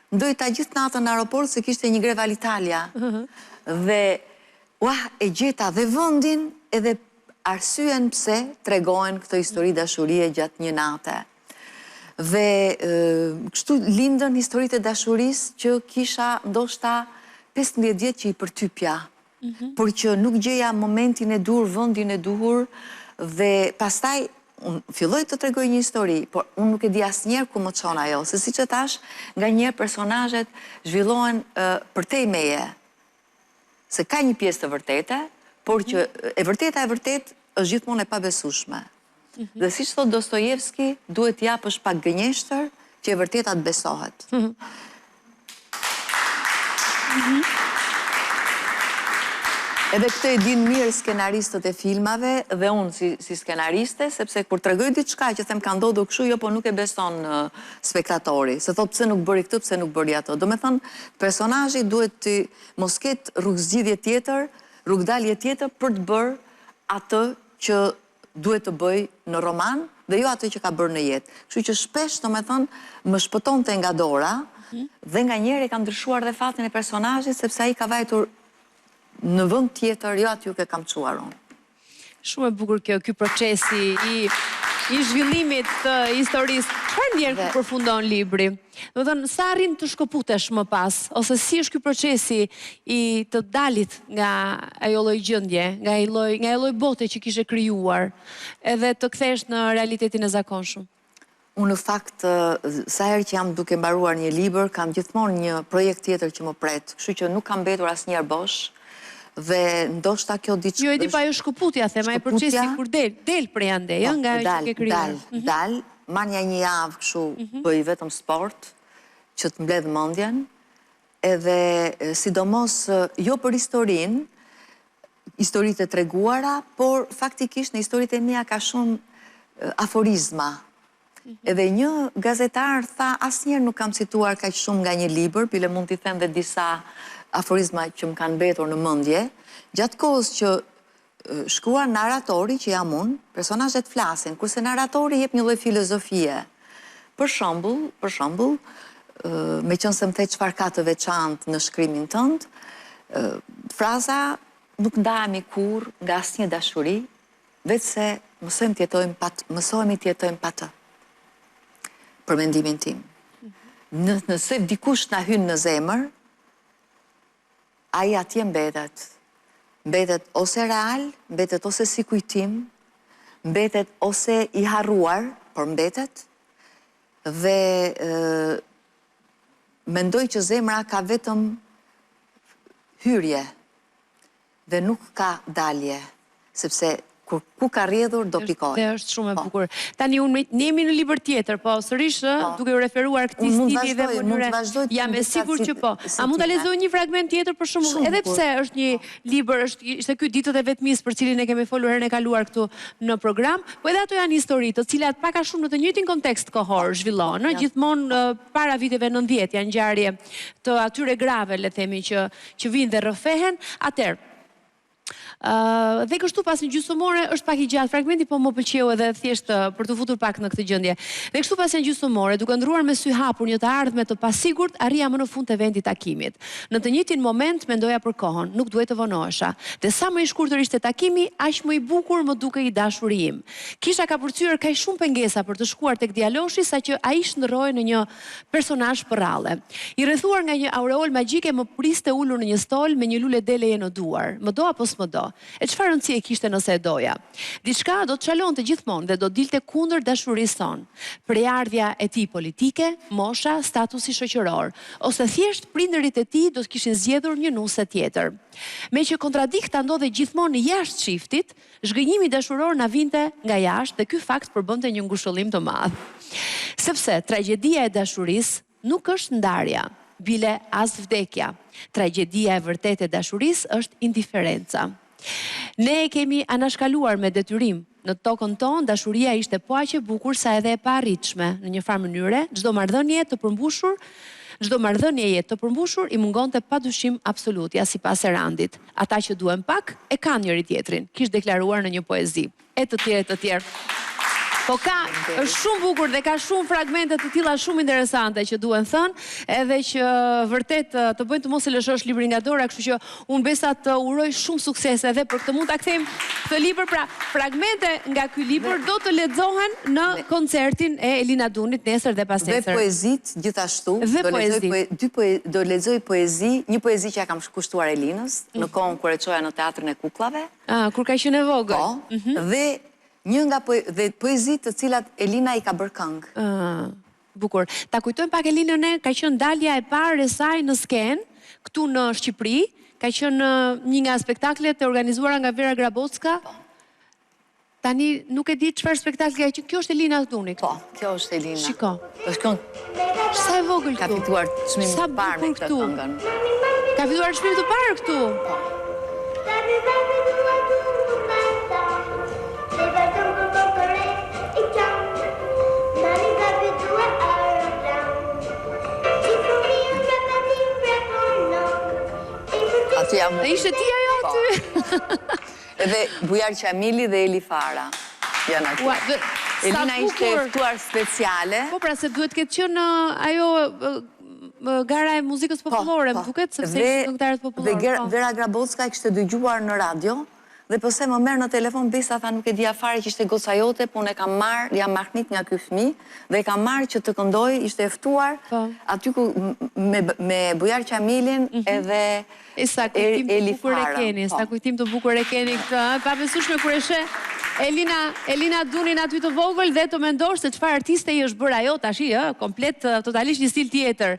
ndojta gjithë natën në aeroport se kishte një greve Alitalia. Dhe, e gjeta dhe vëndin edhe arsyen pse tregohen këtë histori dashurie gjatë një nate. Dhe kështu lindën historitë e dashurisë që kisha ndoshta 15 vjet që i përtypja. Por që nuk gjeja momentin e dur, vëndin e duhur, dhe pastaj unë filloj të tregoj një histori, por unë nuk e di asnjëherë ku më çon ajo, se siç e thash, nganjëherë personazhet zhvillohen përtej meje. Se ka një pjesë të vërtete, por që e vërteta është gjithmonë e pabesueshme. Dhe siç thot Dostojevski, duhet japësh pak gënjeshtër që e vërteta të besohet. Edhe këtë e din mirë skenaristët e filmave dhe unë si skenariste, sepse kur tregoj diçka që them ka ndodhur kështu, jo, po nuk e beson spektatori. Se thot pse nuk bëri këtë, pse nuk bëri ato. Do me thënë, personazhi duhet të mos ketë rrugëzgjidhje tjetër, rrugdalje tjetër për të bërë atë që duhet të bëj në roman dhe jo atë që ka bërë në jetë. Kështu që shpesh, do me thënë, më shpëtonte nga dora dhe nganjëherë kam ndryshuar dhe fatin e personazhit sepse ai ka vajtur në vend tjetër, jo aty që kam çuar unë. Shumë e bukur ky procesi i zhvillimit të historisë. Çfarë ndjen kur përfundon libri? Do të thënë, sa arrin të shkëputesh më pas, ose si është ky procesi i të dalit nga ajo lloj gjendje, nga ajo lloj bote që kishe krijuar, edhe të kthesh në realitetin e zakonshëm? Unë në fakt, sa herë që jam duke mbaruar një libër, kam gjithmonë një projekt tjetër që më pret, kështu që nuk kam mbetur asnjëherë bosh. Dhe ndoshta kjo diçka. Jo, e di pa jo shkëputja, thema e procesi kur del prej ande, jo, nga që ke krijuar. Dal, marrja një javë kështu, bëj vetëm sport, që të mbledh mendjen, edhe sidomos jo për historinë, historitë e treguara, por faktikisht në historitë e mia ka shumë aforizma. Edhe një gazetar tha, asnjëherë nuk kam cituar kaq shumë nga një libër, bile mund t'i them dhe disa aforizma që më kanë mbetur në mendje, gjatë kohës që shkruan narratori, që jam unë, personazhet flasin, kurse narratori jep një lloj filozofie. Për shembull, meqense më the çfarë ka të veçantë në shkrimin tënd, fraza nuk ndahemi kurrë nga asnjë dashuri, vetëse mësojmë të jetojmë pa të. Për mendimin tim. Nëse dikush na hyn në zemër, ai atje mbetet. Mbetet ose real, mbetet ose si kujtim, mbetet ose i harruar, por mbetet. Dhe mendoj që zemra ka vetëm hyrje dhe nuk ka dalje, sepse ku ka rrjedhur do pikoj. Dhe është shumë e bukur. Tani ne jemi në libër tjetër, po sërish duke u referuar këtij stili dhe mënyre. Jam e sigurt që po. A mund ta lexoj një fragment tjetër për shembull, edhe pse është një libër, ishte ky Ditët e vetmisë për cilin ne kemi folur herën e kaluar këtu në program, po edhe ato janë histori të cilat pak a shumë në të njëjtin kontekst kohor zhvillohen, gjithmonë para viteve 90 janë ngjarje të atyre grave, le të themi, që vinë dhe rrëfehen. Atëherë dhe kështu pas një gjysmëore është pak i gjatë fragmenti, po më pëlqeu edhe thjesht për të futur pak në këtë gjendje. Dhe kështu pas një gjysmëore, duke ndruar me sy hapur një të ardhme të pasigurt, arria më në fund të vendit takimit. Në të njëjtin moment mendoja për kohën, nuk duhet të vonohesha. Dhe sa më i shkurtër ishte takimi, aq më i bukur më dukej i dashuri im. Kisha kapurcyer kaq shumë pengesa për të shkuar tek djaloshi saqë ai shndërrohej në një personazh përralle. I rrethuar nga një aureol magjike më priste ulur në një stol me një lule deleje në duar. Më do apo s'më do? E çfarë rëndësie kishte nëse e doja? Diçka do të çalonte gjithmonë dhe do dilte kundër dashurisë son. Prejardhja e tij politike, mosha, statusi shoqëror, ose thjesht prindërit e tij do të kishin zgjedhur një nuse tjetër. Me që kontradikta ndodhe gjithmonë jashtë shiftit, zhgënjimi dashuror na vinte nga jashtë dhe ky fakt përbënte një ngushëllim të madh. Sepse tragjedia e dashurisë nuk është ndarja, bile as vdekja. Tragjedia e vërtetë e dashurisë është indiferenca. Ne e kemi anashkaluar me detyrim. Në tokën tonë, dashuria ishte po aq e bukur sa edhe e paarritshme. Në një farë mënyre, çdo marrëdhënie jetë të përmbushur i mungonte padyshim absolutja sipas Erandit. Ata që duhen pak e kanë njëri tjetrin, kishte deklaruar në një poezi. E të tjerë. Po është shumë bukur dhe ka shumë fragmente të tilla shumë interesante që duhen thënë, edhe që vërtet të bëjnë të mos e lëshosh librin nga dora, kështu që unë besa të uroj shumë sukses edhe për këtë mund ta kthejmë këtë libër, pra fragmente nga ky libër do të lexohen në koncertin e Elina Dunit nesër dhe pasnesër. Dhe poezit gjithashtu, do lexoj poezi, një poezi që ja kam kushtuar Elinës në kohën kur e çoja në teatrin e kuklave. Kur ka qenë e vogël. Po, dhe një nga poezit të cilat Elina i ka bërë këngë. Bukur. Ta kujtojmë pak Elinën, ka qenë dalja e parë e saj në skenë, këtu në Shqipëri, ka qenë një nga spektaklet e organizuara nga Vera Grabocka. Tani nuk e di çfarë spektakli ka qenë. Kjo është Elina Duni. Po, kjo është Elina. Shiko. Është këngë. Sa e vogël këtu. Ka fituar çmimin e parë me këtë këngën. Ka fituar çmimin të parë këtu. Dhe ishte ti ajo aty? Edhe Bujar Qamili dhe Eli Fara janë aty. Elina ishte ftuar speciale. Po pra se duhet këtë qenë ajo gara e muzikës popullore, më duket, sepse ishte këngëtarët popullore. Dhe Vera Grabocka e kishte dëgjuar në radio, dhe pëse më merë në telefon, besa tha nuk e dia fare që ishte goca jote, po unë e kam marrë, jam mahnit nga ky fëmijë, dhe e kam marrë që të këndoj, ishte eftuar, aty ku me Bujar Qamilin edhe Eli Fara. Sa kujtim të bukur e keni këtë, pa besueshme kur e sheh Elina Dunin aty të vogël dhe të mendosh se çfarë artiste i është bërë ajo tash, komplet totalisht një stil tjetër,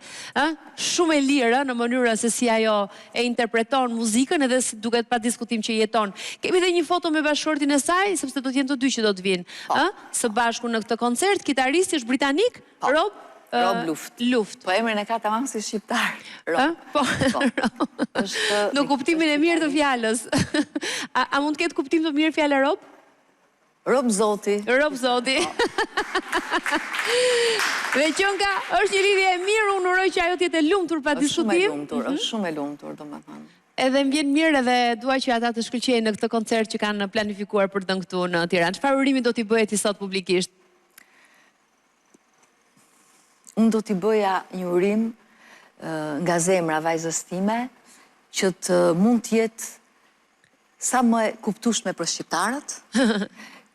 shumë e lirë në mënyrën se si ajo e interpreton muzikën edhe duket pa diskutim që jeton. Kemi dhe një foto me bashkëshortin e saj, sepse do të jenë të dy që do të vinë së bashku në këtë koncert. Kitaristi është britanik, Rob Luft. Po emrin e ka tamam si shqiptar. Po. Në kuptimin e mirë të fjalës. A mund të ketë kuptim të mirë fjala Rob? Rob Zoti. Dhe qënka është një lidhje e mirë, unë uroj që ajo të jetë e lumtur pa diskutim. Është shumë e lumtur, domethënë. Edhe më vjen mirë edhe dua që ata të shkëlqejnë në këtë koncert që kanë planifikuar për të këtu në Tiranë. Çfarë urimi do t'i bëhet ti sot publikisht? Unë do t'i bëja një urim nga zemra vajzës time, që të mund t'jetë sa më e kuptueshme për shqiptarët,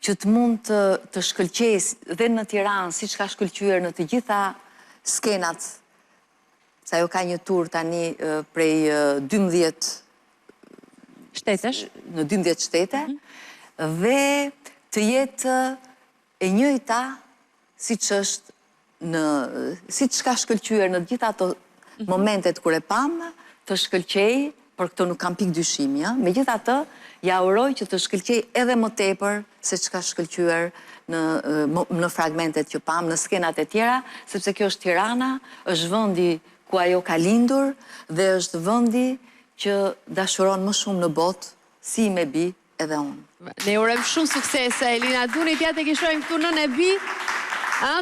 që të mund të shkëlqejë dhe në Tiranë, si që ka shkëlqyer në të gjitha skenat, sa jo ka një tur tani prej 12 shtetesh, në 12 shtete, dhe të jetë e njëjta si që është si që ka shkëlqyer në gjitha ato momentet kur e pamë, të shkëlqej për këto nuk kam pikë dyshimi, megjithatë, ja uroj që të shkëlqej edhe më tepër se çka shkëlqyer në fragmentet që pam, në skenat e tjera, sepse kjo është Tirana, është vendi ku ajo ka lindur dhe është vendi që dashuron më shumë në botë, si me bi edhe unë. Ne urojmë shumë suksese, Elina Dunit, ja të kishojmë këtu nën e bi.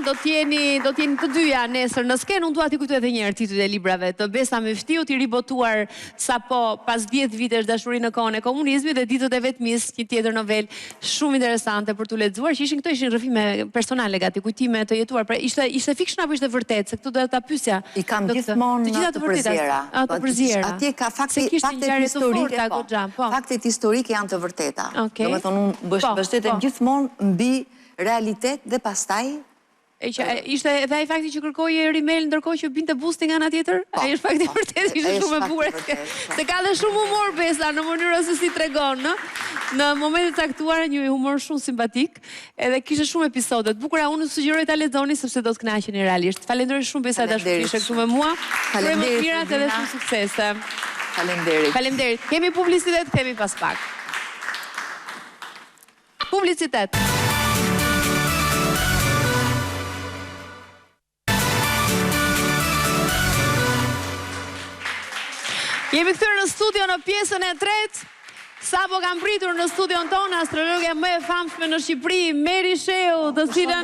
Do t'jeni të dyja nesër në skenë. Unë dua t'i kujtoj edhe një herë titujt e librave të Besa Meftiut, i ribotuar sapo pas 10 vitesh dashuri në kohën e komunizmit, dhe Ditët e vetmis, një tjetër novel shumë interesante për t'u lexuar, që ishin rrëfime personale gati, kujtime të jetuar. Pra ishte fiction apo ishte vërtet? Se këtu do ta pyesja. I kam gjithmonë të përzjera. Të përzjera. Atje ka faktet historike, faktet historike janë të vërteta. Domethënë unë mbështetem gjithmonë mbi realitet dhe pastaj ishte edhe ai fakti që kërkoi Rimel ndërkohë që binte busti nga ana tjetër? Ai është fakti vërtet, ishte shumë e bukur. Se ka dhe shumë humor Besa në mënyrën se si tregon, në momentet caktuara një humor shumë simpatik, edhe kishte shumë episode të bukura. Unë sugjeroj ta lexoni sepse do të kënaqeni realisht. Falenderoj shumë Besa dashuri ishe këtu me mua. Faleminderit. Mirat edhe shumë suksese. Faleminderit. Faleminderit. Kemi publicitet, kemi pas pak. Publicitet. Jemi këtyrë në studio në pjesën e tretë. Sapo kam pritur në studion tonë astrologja më e famshme në Shqipëri, Meri Sheu, të cilën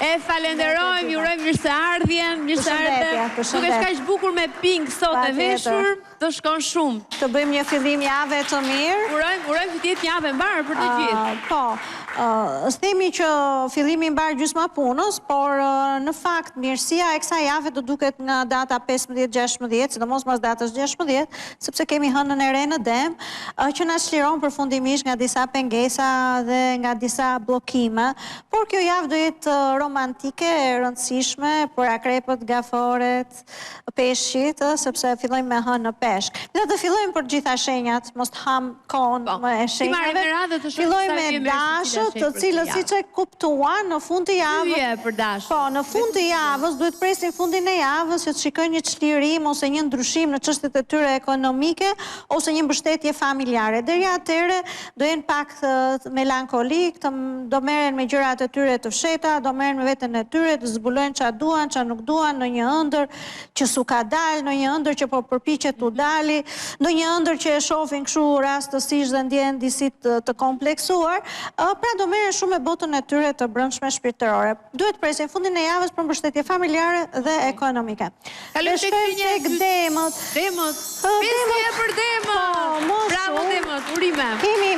e falenderojmë, ju urojmë mirëseardhjen, duke kaq bukur me pink sot e veshur, të shkon shumë. Të bëjmë një fillim jave të mirë. Urojmë që të jetë një javë e mbarë për të gjithë. Po, s'themi që fillimi mbarë gjysma punës, por në fakt mirësia e kësaj jave do duket nga data 15-16, sidomos mas datës 16, sepse kemi hënën e re në Dem, që na shliron përfundimisht nga disa pengesa dhe nga disa bllokime, por kjo javë do jetë romantike, e rëndësishme për akrepët, gaforet, peshqit, sepse fillojmë me hënë në peshk. Dhe të fillojmë për gjitha shenjat, mos të ham kohën me shenjave. Fillojmë me dashët, të cilët siç e kuptuan në fund të javës. Po, në fund të javës duhet presin fundin e javës që të shikojnë një çlirim ose një ndryshim në çështjet e tyre ekonomike ose një mbështetje familjare. Deri atëherë do jenë pak melankolik, do merren me gjërat e tyre të fsheta, do merren me veten e tyre, të zbulojnë çfarë duan, çfarë nuk duan, në një ëndër që s'u ka dalë, në një ëndër që po përpiqet t'u dali, në një ëndër që e shohin kështu rastësisht dhe ndjehen disi të kompleksuar, pra do merren shumë me botën e tyre të brendshme shpirtërore. Duhet presin fundin e javës për mbështetje familjare dhe ekonomike. Kalojmë tek Demët. Pesë për Demët. Bravo Demët. Urime. Kemi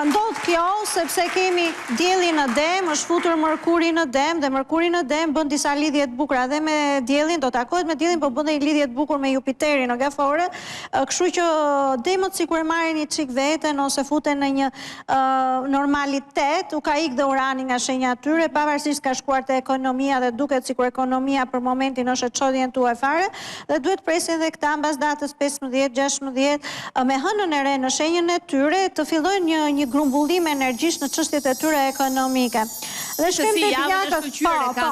ndodh kjo sepse kemi diellin në Dem, është futur Mërkuri në Dem dhe Mërkuri në Dem bën disa lidhje të bukura dhe me diellin, do takohet me diellin, po bën një lidhje të bukur me Jupiterin në Gafore, kështu që Demët sikur e marrin një çik veten ose futen në një normalitet, u ka ikë dhe Urani nga shenja e tyre, pavarësisht ka shkuar te ekonomia dhe duket sikur ekonomia për momentin është e çodhjen tuaj fare dhe duhet presin edhe këta mbas datës 15-16 me hënën e re në shenjën e tyre të fillojnë një grumbullim energjish në çështjet e tyre ekonomike. Dhe shkrim te binjakët,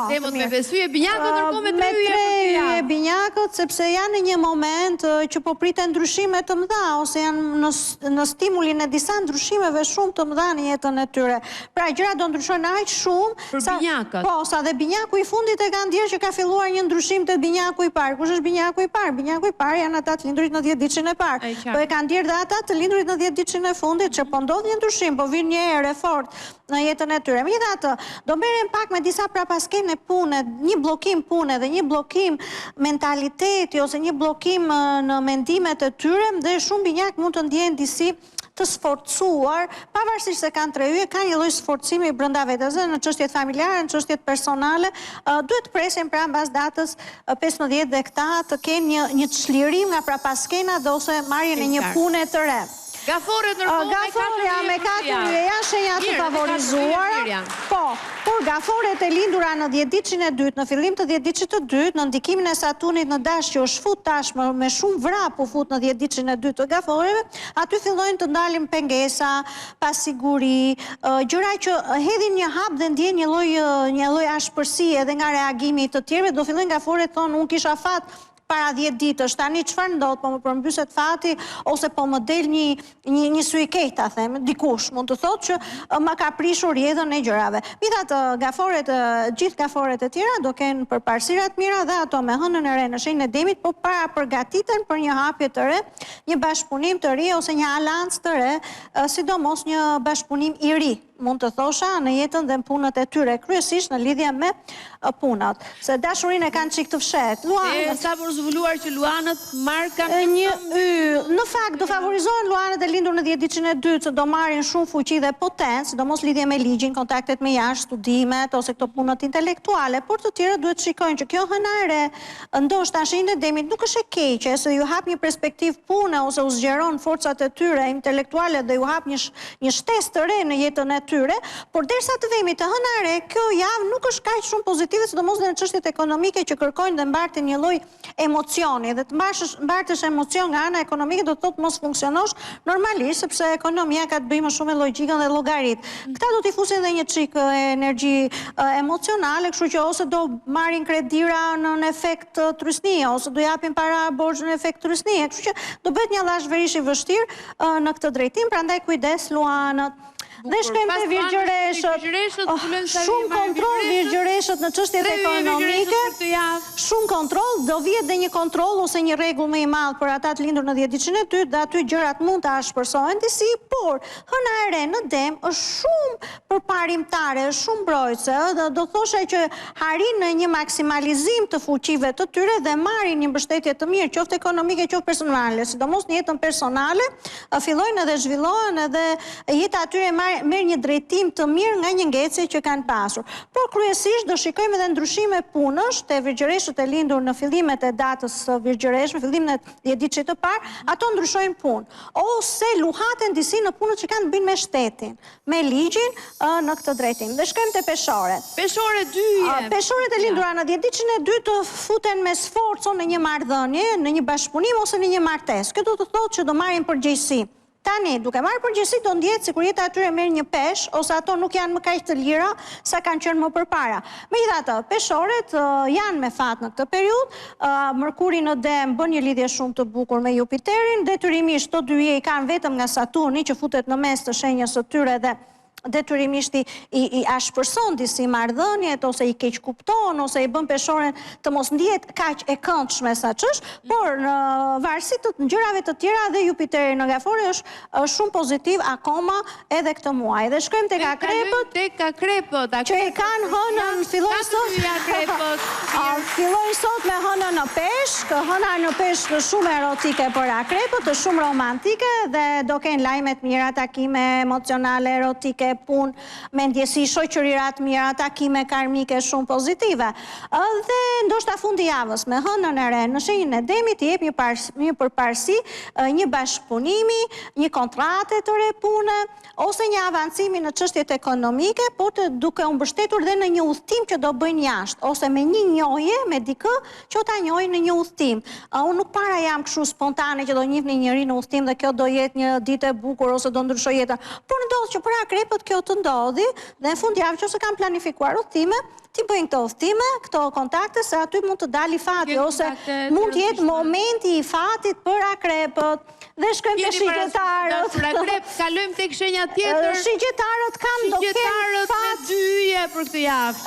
Demët me besyje, binjakët ndërkohë me tre binjakët, sepse janë në një moment që po priten ndryshime të mëdha ose janë në stimulin e disa ndryshimeve shumë të mëdha në jetën e tyre. Pra gjërat do ndryshojnë aq shumë për binjakët. Po, sa dhe binjaku i fundit e kanë ndjerë që ka filluar një ndryshim te binjaku i parë. Kush është binjaku i parë? Binjaku i parë janë ata të lindurit në 10 ditën e parë. Po e kanë ndjerë dhe ata të lindurit në 10 ditën e fundit që po ndodh një ndryshim, po vjen një erë fort në jetën e tyre. Megjithatë, do merren pak me disa prapaskene pune, një bllokim pune dhe një bllokim mentaliteti ose një bllokim në mendimet e tyre dhe shumë binjak mund të ndjejnë disi të sforcuar, pavarësisht se kanë tre yje, ka një lloj sforcimi brenda vetes, në çështjet familjare, në çështjet personale, duhet presin pra mbas datës 15 dhe këta të kenë një çlirim nga prapaskenat ose marrjen e një pune të re. Gaforet me 4 yje janë shenja të favorizuara. Po, por gaforet e lindura në 10 ditën e dytë, në fillim të 10 ditës të dytë, në ndikimin e Saturnit në dash që është fut tashmë me shumë vrap u fut në 10 ditën e dytë të gaforeve, aty fillojnë të ndalin pengesa, pasiguri, gjëra që hedhin një hap dhe ndjen një lloj ashpërsie edhe nga reagimi të tjerëve, do fillojnë gaforet thonë unë kisha fat para 10 ditësh, tani çfarë ndodh, po më përmbyset fati ose po më del një sy i keq, ta them, dikush mund të thotë që ma ka prishur rrjedhën e gjërave. Megjithatë, gjithë gaforet e tjera do kenë përparësira të mira dhe ato me hënën e re në shenjën e demit, po para përgatiten për një hapje të re, një bashkëpunim të ri ose një alancë të re, sidomos një bashkëpunim i ri, mund të thosha, në jetën dhe në punët e tyre, kryesisht në lidhje me punat. Se dashurinë e kanë çik të fshet. E sa për zbuluar që luanët markan në fakt do favorizohen luanët e lindur në 10 ditën e dytë, se do marrin shumë fuqi dhe potencë, sidomos lidhje me ligjin, kontaktet me jashtë, studimet ose këto punët intelektuale, por të tjerë duhet shikojnë që kjo hëna e re, ndoshta shenjën e demit nuk është e keqe, se ju hap një perspektivë pune ose u zgjeron forcat e tyre intelektuale dhe ju hap një shtesë të re në jetën e tyre, por derisa të vemi të hëna e re, kjo javë nuk është kaq shumë pozitive, sidomos në çështjet ekonomike që kërkojnë dhe mbartin një lloj emocioni, dhe të mbartësh emocion nga ana ekonomike do të thotë mos funksionosh normalisht, sepse ekonomia ka të bëjë më shumë me logjikën dhe llogarit. Këta do t'i fusin edhe një çik energji emocionale, kështu që ose do marrin kredira në efekt trysnie, ose do japin para borxh në efekt trysnie, kështu që do bëhet një llashverish i vështirë në këtë drejtim, prandaj kujdes luanët. Dhe shkojmë te virgjëreshët, shumë kontroll virgjëreshët në çështjet ekonomike, shumë kontroll, do vihet dhe një kontroll ose një rregull më i madh për ata të lindur në 10 ditën e dytë, dhe aty gjërat mund të ashpërsohen disi, por hëna e re në dem është shumë përparimtare, shumë mbrojtëse, do thosha që harin në një maksimalizim të fuqive të tyre dhe marrin një mbështetje të mirë, qoftë ekonomike, qoftë personale, sidomos në jetën personale, fillojnë edhe zhvillohen edhe jeta atyre merr një drejtim të mirë nga një ngecje që kanë pasur. Por kryesisht do shikojmë edhe ndryshime punësh te virgjëreshët e lindur në fillimet e datës së virgjëreshme, fillimin e 10 ditësh të parë, ato ndryshojnë punë, ose luhaten disi në punët që kanë të bëjnë me shtetin, me ligjin në këtë drejtim. Dhe shkojmë te peshorët. Peshorët e lindura në 10 ditën e dytë futen me sforcon në një marrëdhënie, në një bashkëpunim ose në një martesë. Kjo do të thotë që do marrin përgjegjësi. Tani, duke marrë përgjegjësi do ndjehet sikur jeta atyre merr një pesh, ose ato nuk janë më kaq të lira sa kanë qenë më përpara. Megjithatë, peshorët janë me fat në këtë periudhë, Mërkuri në Dem bën një lidhje shumë të bukur me Jupiterin, detyrimisht këto dy i kanë vetëm nga Saturni që futet në mes të shenjës së tyre dhe detyrimisht i ashpërson disi marrëdhëniet, ose i keq kupton, ose i bën peshoren të mos ndihet kaq e këndshme sa ç'është, por në varësi të gjërave të tjera dhe Jupiteri në Gafore është shumë pozitiv akoma edhe këtë muaj. Dhe shkojmë tek akrepët, që e kanë hënën, fillojnë sot me hënën në peshk, hëna në peshk është shumë erotike për akrepët, është shumë romantike dhe do kenë lajmet mira, takime emocionale, erotike, punë, me ndjesi shoqërirat mira, takime karmike shumë pozitive. Dhe ndoshta fundi javës me hënën e re në shenjën e Demit i jep një përparësi, një bashkëpunimi, një kontrate të re pune, ose një avancimi në çështjet ekonomike, por të duke u mbështetur dhe në një udhtim që do bëjnë jashtë, ose me një njohje me dikë që ta njohin në një udhtim. Unë nuk para jam kështu spontane që do njihni njëri në udhtim dhe kjo do jetë një ditë e bukur ose do ndryshoj jetën. Por ndodh që për akrepët kjo të ndodhi dhe në fundjavë që ose kanë planifikuar udhtime, ti bëjnë këto udhtime, këto kontakte, se aty mund të dali fati, ose mund të jetë momenti i fatit për akrepët. Dhe shkojmë te shigjetarët. Kalojmë tek shenja tjetër. Shigjetarët kanë do kenë fat dyje për këtë javë.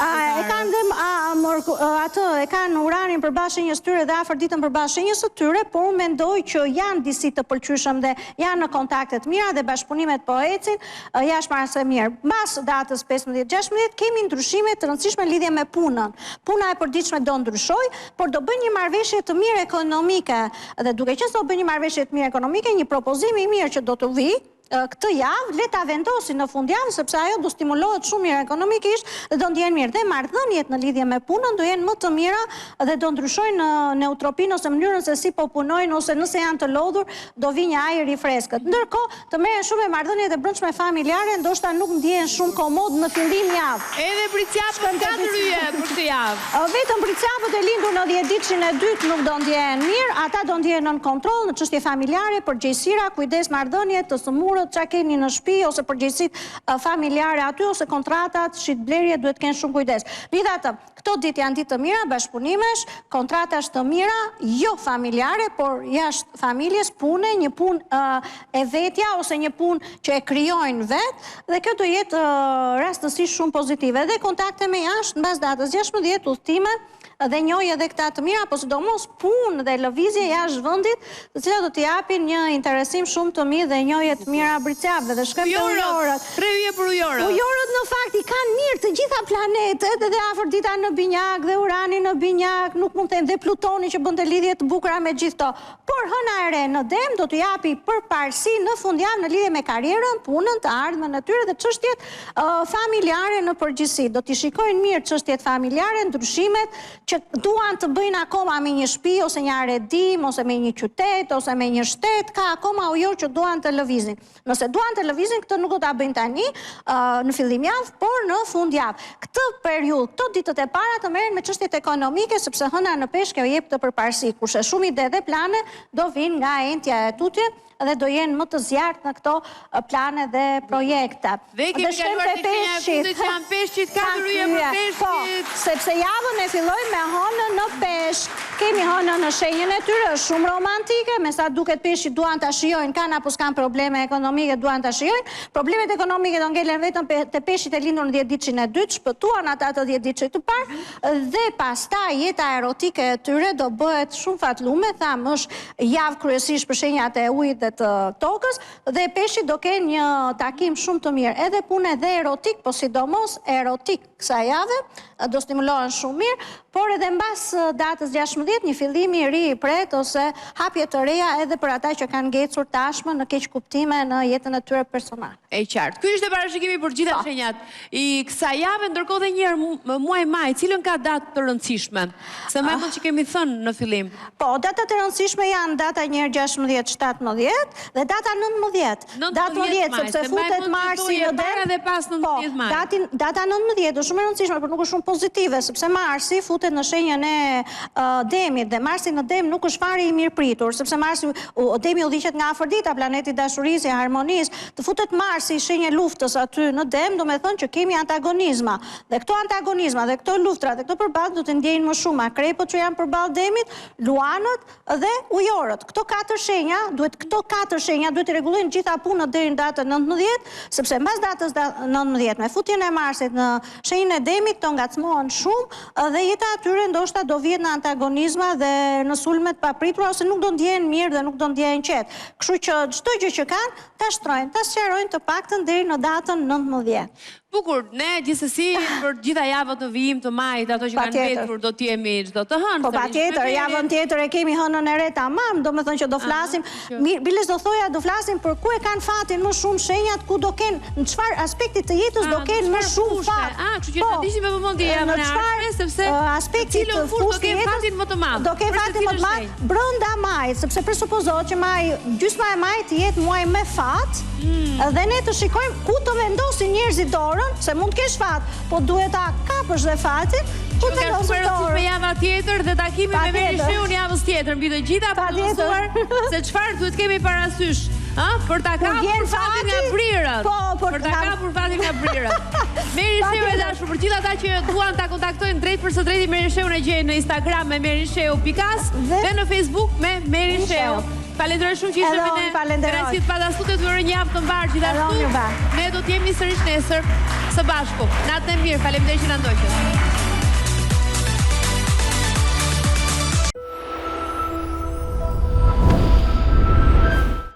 E kanë uranin përballë shenjës tyre dhe afër ditën përballë shenjës së tyre, por unë mendoj që janë disi të pëlqyeshëm dhe janë në kontakte të mira dhe bashkëpunimet po ecin jashtëmarrëse mirë. Mbas datës 15-16 kemi ndryshime të rëndësishme lidhje me punën. Puna e përditshme do ndryshoj, por do bëjnë një marrëveshje të mirë ekonomike. Dhe duke qenë se do bëjnë një marrëveshje të mirë ekonomike, një propozim i mirë që do të vi këtë javë, le ta vendosin në fundjavë, sepse ajo do stimulohet shumë mirë ekonomikisht dhe do ndjen mirë. Dhe marrëdhëniet në lidhje me punën do jenë më të mira dhe do ndryshojnë në neutropinë ose mënyrën se si po punojnë, ose nëse janë të lodhur, do vi një ajër i freskët. Ndërkohë, të merren shumë me marrëdhëniet e brendshme familjare, ndoshta nuk ndjehen shumë komod në fillim javë. Edhe pritjapët kanë rryje për këtë javë. Vetëm pritjapët e lindur në 10 ditën e dytë nuk do ndjehen mirë, ata do ndjehen nën kontroll në çështje familjare, përgjegjësira, kujdes marrëdhënie të sëmurë punëtorët, çka keni në shtëpi ose përgjegjësitë familjare aty ose kontratat, shitblerje duhet kenë shumë kujdes. Megjithatë, këto ditë janë ditë të mira, bashkëpunimesh, kontratash të mira, jo familjare, por jashtë familjes, pune, një punë e vetja ose një punë që e krijojnë vetë, dhe kjo do jetë rastësi shumë pozitive. Dhe kontakte me jashtë mbas datës 16, udhëtime dhe njoj edhe këta të mira, po sidomos punë dhe lëvizje jashtë vendit, të cilat do t'i japin një interesim shumë të mirë dhe njojë të mira bricave dhe shkojmë te ujorët. Prevje për ujorët. Ujorët në fakt i kanë mirë të gjitha planetet, edhe Afrodita në binjak dhe Urani në binjak, nuk mund të jenë dhe Plutoni që bën të lidhje të bukura me gjithë to. Por hëna e re në Dem do t'u japi përparësi në fundjavë në lidhje me karrierën, punën, të ardhmen e tyre dhe çështjet familjare në përgjithësi. Do t'i shikojnë mirë çështjet familjare, ndryshimet që duan të bëjnë akoma me një shtëpi ose një arredim ose me një qytet ose me një shtet, ka akoma ujor që duan të lëvizin. Nëse duan të lëvizin, këtë nuk do ta bëjnë tani në fillim javë, por në fund javë. Këtë periudhë, këto ditët e para të merren me çështjet ekonomike, sepse hëna në peshë kjo jep të përparësi, kurse shumë ide dhe plane do vinë nga entja e tutje dhe do jenë më të zjarrt në këto plane dhe projekte. Dhe kemi kaluar të shenja e fundit që janë peshqit, ka rruje për peshqit. Po, sepse javën e filloj me hënën në peshk. Kemi hënën në shenjën e tyre, është shumë romantike, me sa duket peshqit duan ta shijojnë, kanë apo s'kan probleme ekonomike, duan ta shijojnë. Problemet ekonomike do ngelen vetëm te peshqit e lindur në 10 ditëshin e dytë, shpëtuan ata të 10 ditëshit të parë, dhe pastaj jeta erotike e tyre do bëhet shumë fatlume, tham është javë kryesisht për shenjat e ujit dhe të tokës, dhe peshqit do kenë një takim shumë të mirë, edhe punë edhe erotik, po sidomos erotik kësaj jave, do stimulohen shumë mirë, por edhe mbas datës 16 një fillim i ri i pret ose hapje të reja edhe për ata që kanë ngecur tashmë në keq kuptime në jetën e tyre personale. E qartë. Ky ishte parashikimi për gjitha shenjat i kësaj jave, ndërkohë dhe një herë muaj maj, cilën ka datë të rëndësishme? Se më që kemi thënë në fillim. Po, datat e rëndësishme janë data 16-17 dhe data 19. Data 19 sepse futet marsi në Dem dhe pas 19 maj. Data 19 është shumë e rëndësishme, por nuk është shumë pozitive, sepse marsi futet në shenjën e Demit dhe marsi në Dem nuk është fare i mirëpritur, sepse marsi Demi udhiqet nga Afrodita, planeti dashurisë, harmonisë, të futet marsi shenjë luftës aty në Dem, do me thënë që kemi antagonizma. Dhe këto antagonizma dhe këto luftra dhe këto përballë do të ndjejnë më shumë akrepët që janë përballë Demit, luanët dhe ujorët. Këto katër shenja duhet të rregullojnë gjitha punët deri në datën 19, sepse mbas datës 19 me futjen e marsit në shenjën e Demit to ngacmohen shumë dhe jeta atyre ndoshta do vjet në antagonizma dhe në sulmet papritura ose nuk do ndjehen mirë dhe nuk do ndjehen qetë. Kështu që çdo gjë që kanë ta shtrojnë, ta sqarojnë të paktën deri në datën 19. Bukur, ne gjithsesi për gjitha javët të vijim të majit, ato që kanë vetur, do t'jemi çdo të hënë. Po patjetër, javën tjetër e kemi hënën e re tamam, domethënë që do flasim, biles do thoja do flasim për ku e kanë fatin më shumë shenjat, ku do kenë në çfarë aspekti të jetës do kenë më shumë fat. Kështu që ta dishim me vëmendje javën e ardhshme, sepse aspekti të fushës do kenë fatin më të madh. Do kenë fatin më të madh brenda majit, sepse presupozohet që gjysma e majit të jetë muaj me fat, dhe ne të shikojmë ku të vendosin njerëzit dorën, se mund të kesh fat, po duhet ta kapësh dhe fatin, ku të vendosin dorën. Me java tjetër dhe takimi me Meri Sheun javës tjetër, mbi të gjitha për të mësuar se çfarë duhet kemi parasysh, për ta kapur fatin nga brirët. Për ta kapur fatin nga brirët. Meri Sheu e dashur, për gjithë ata që duan ta kontaktojnë drejt për së drejti Meri Sheun e gjejnë në Instagram me merisheu.as dhe në Facebook me Meri Sheu. Falenderoj shumë që ishte me ne. Graciet Padastute, të uroj një javë të mbarë gjithashtu. Ne do t'jemi sërish nesër së bashku. Natën e mirë, faleminderit që na ndoqët.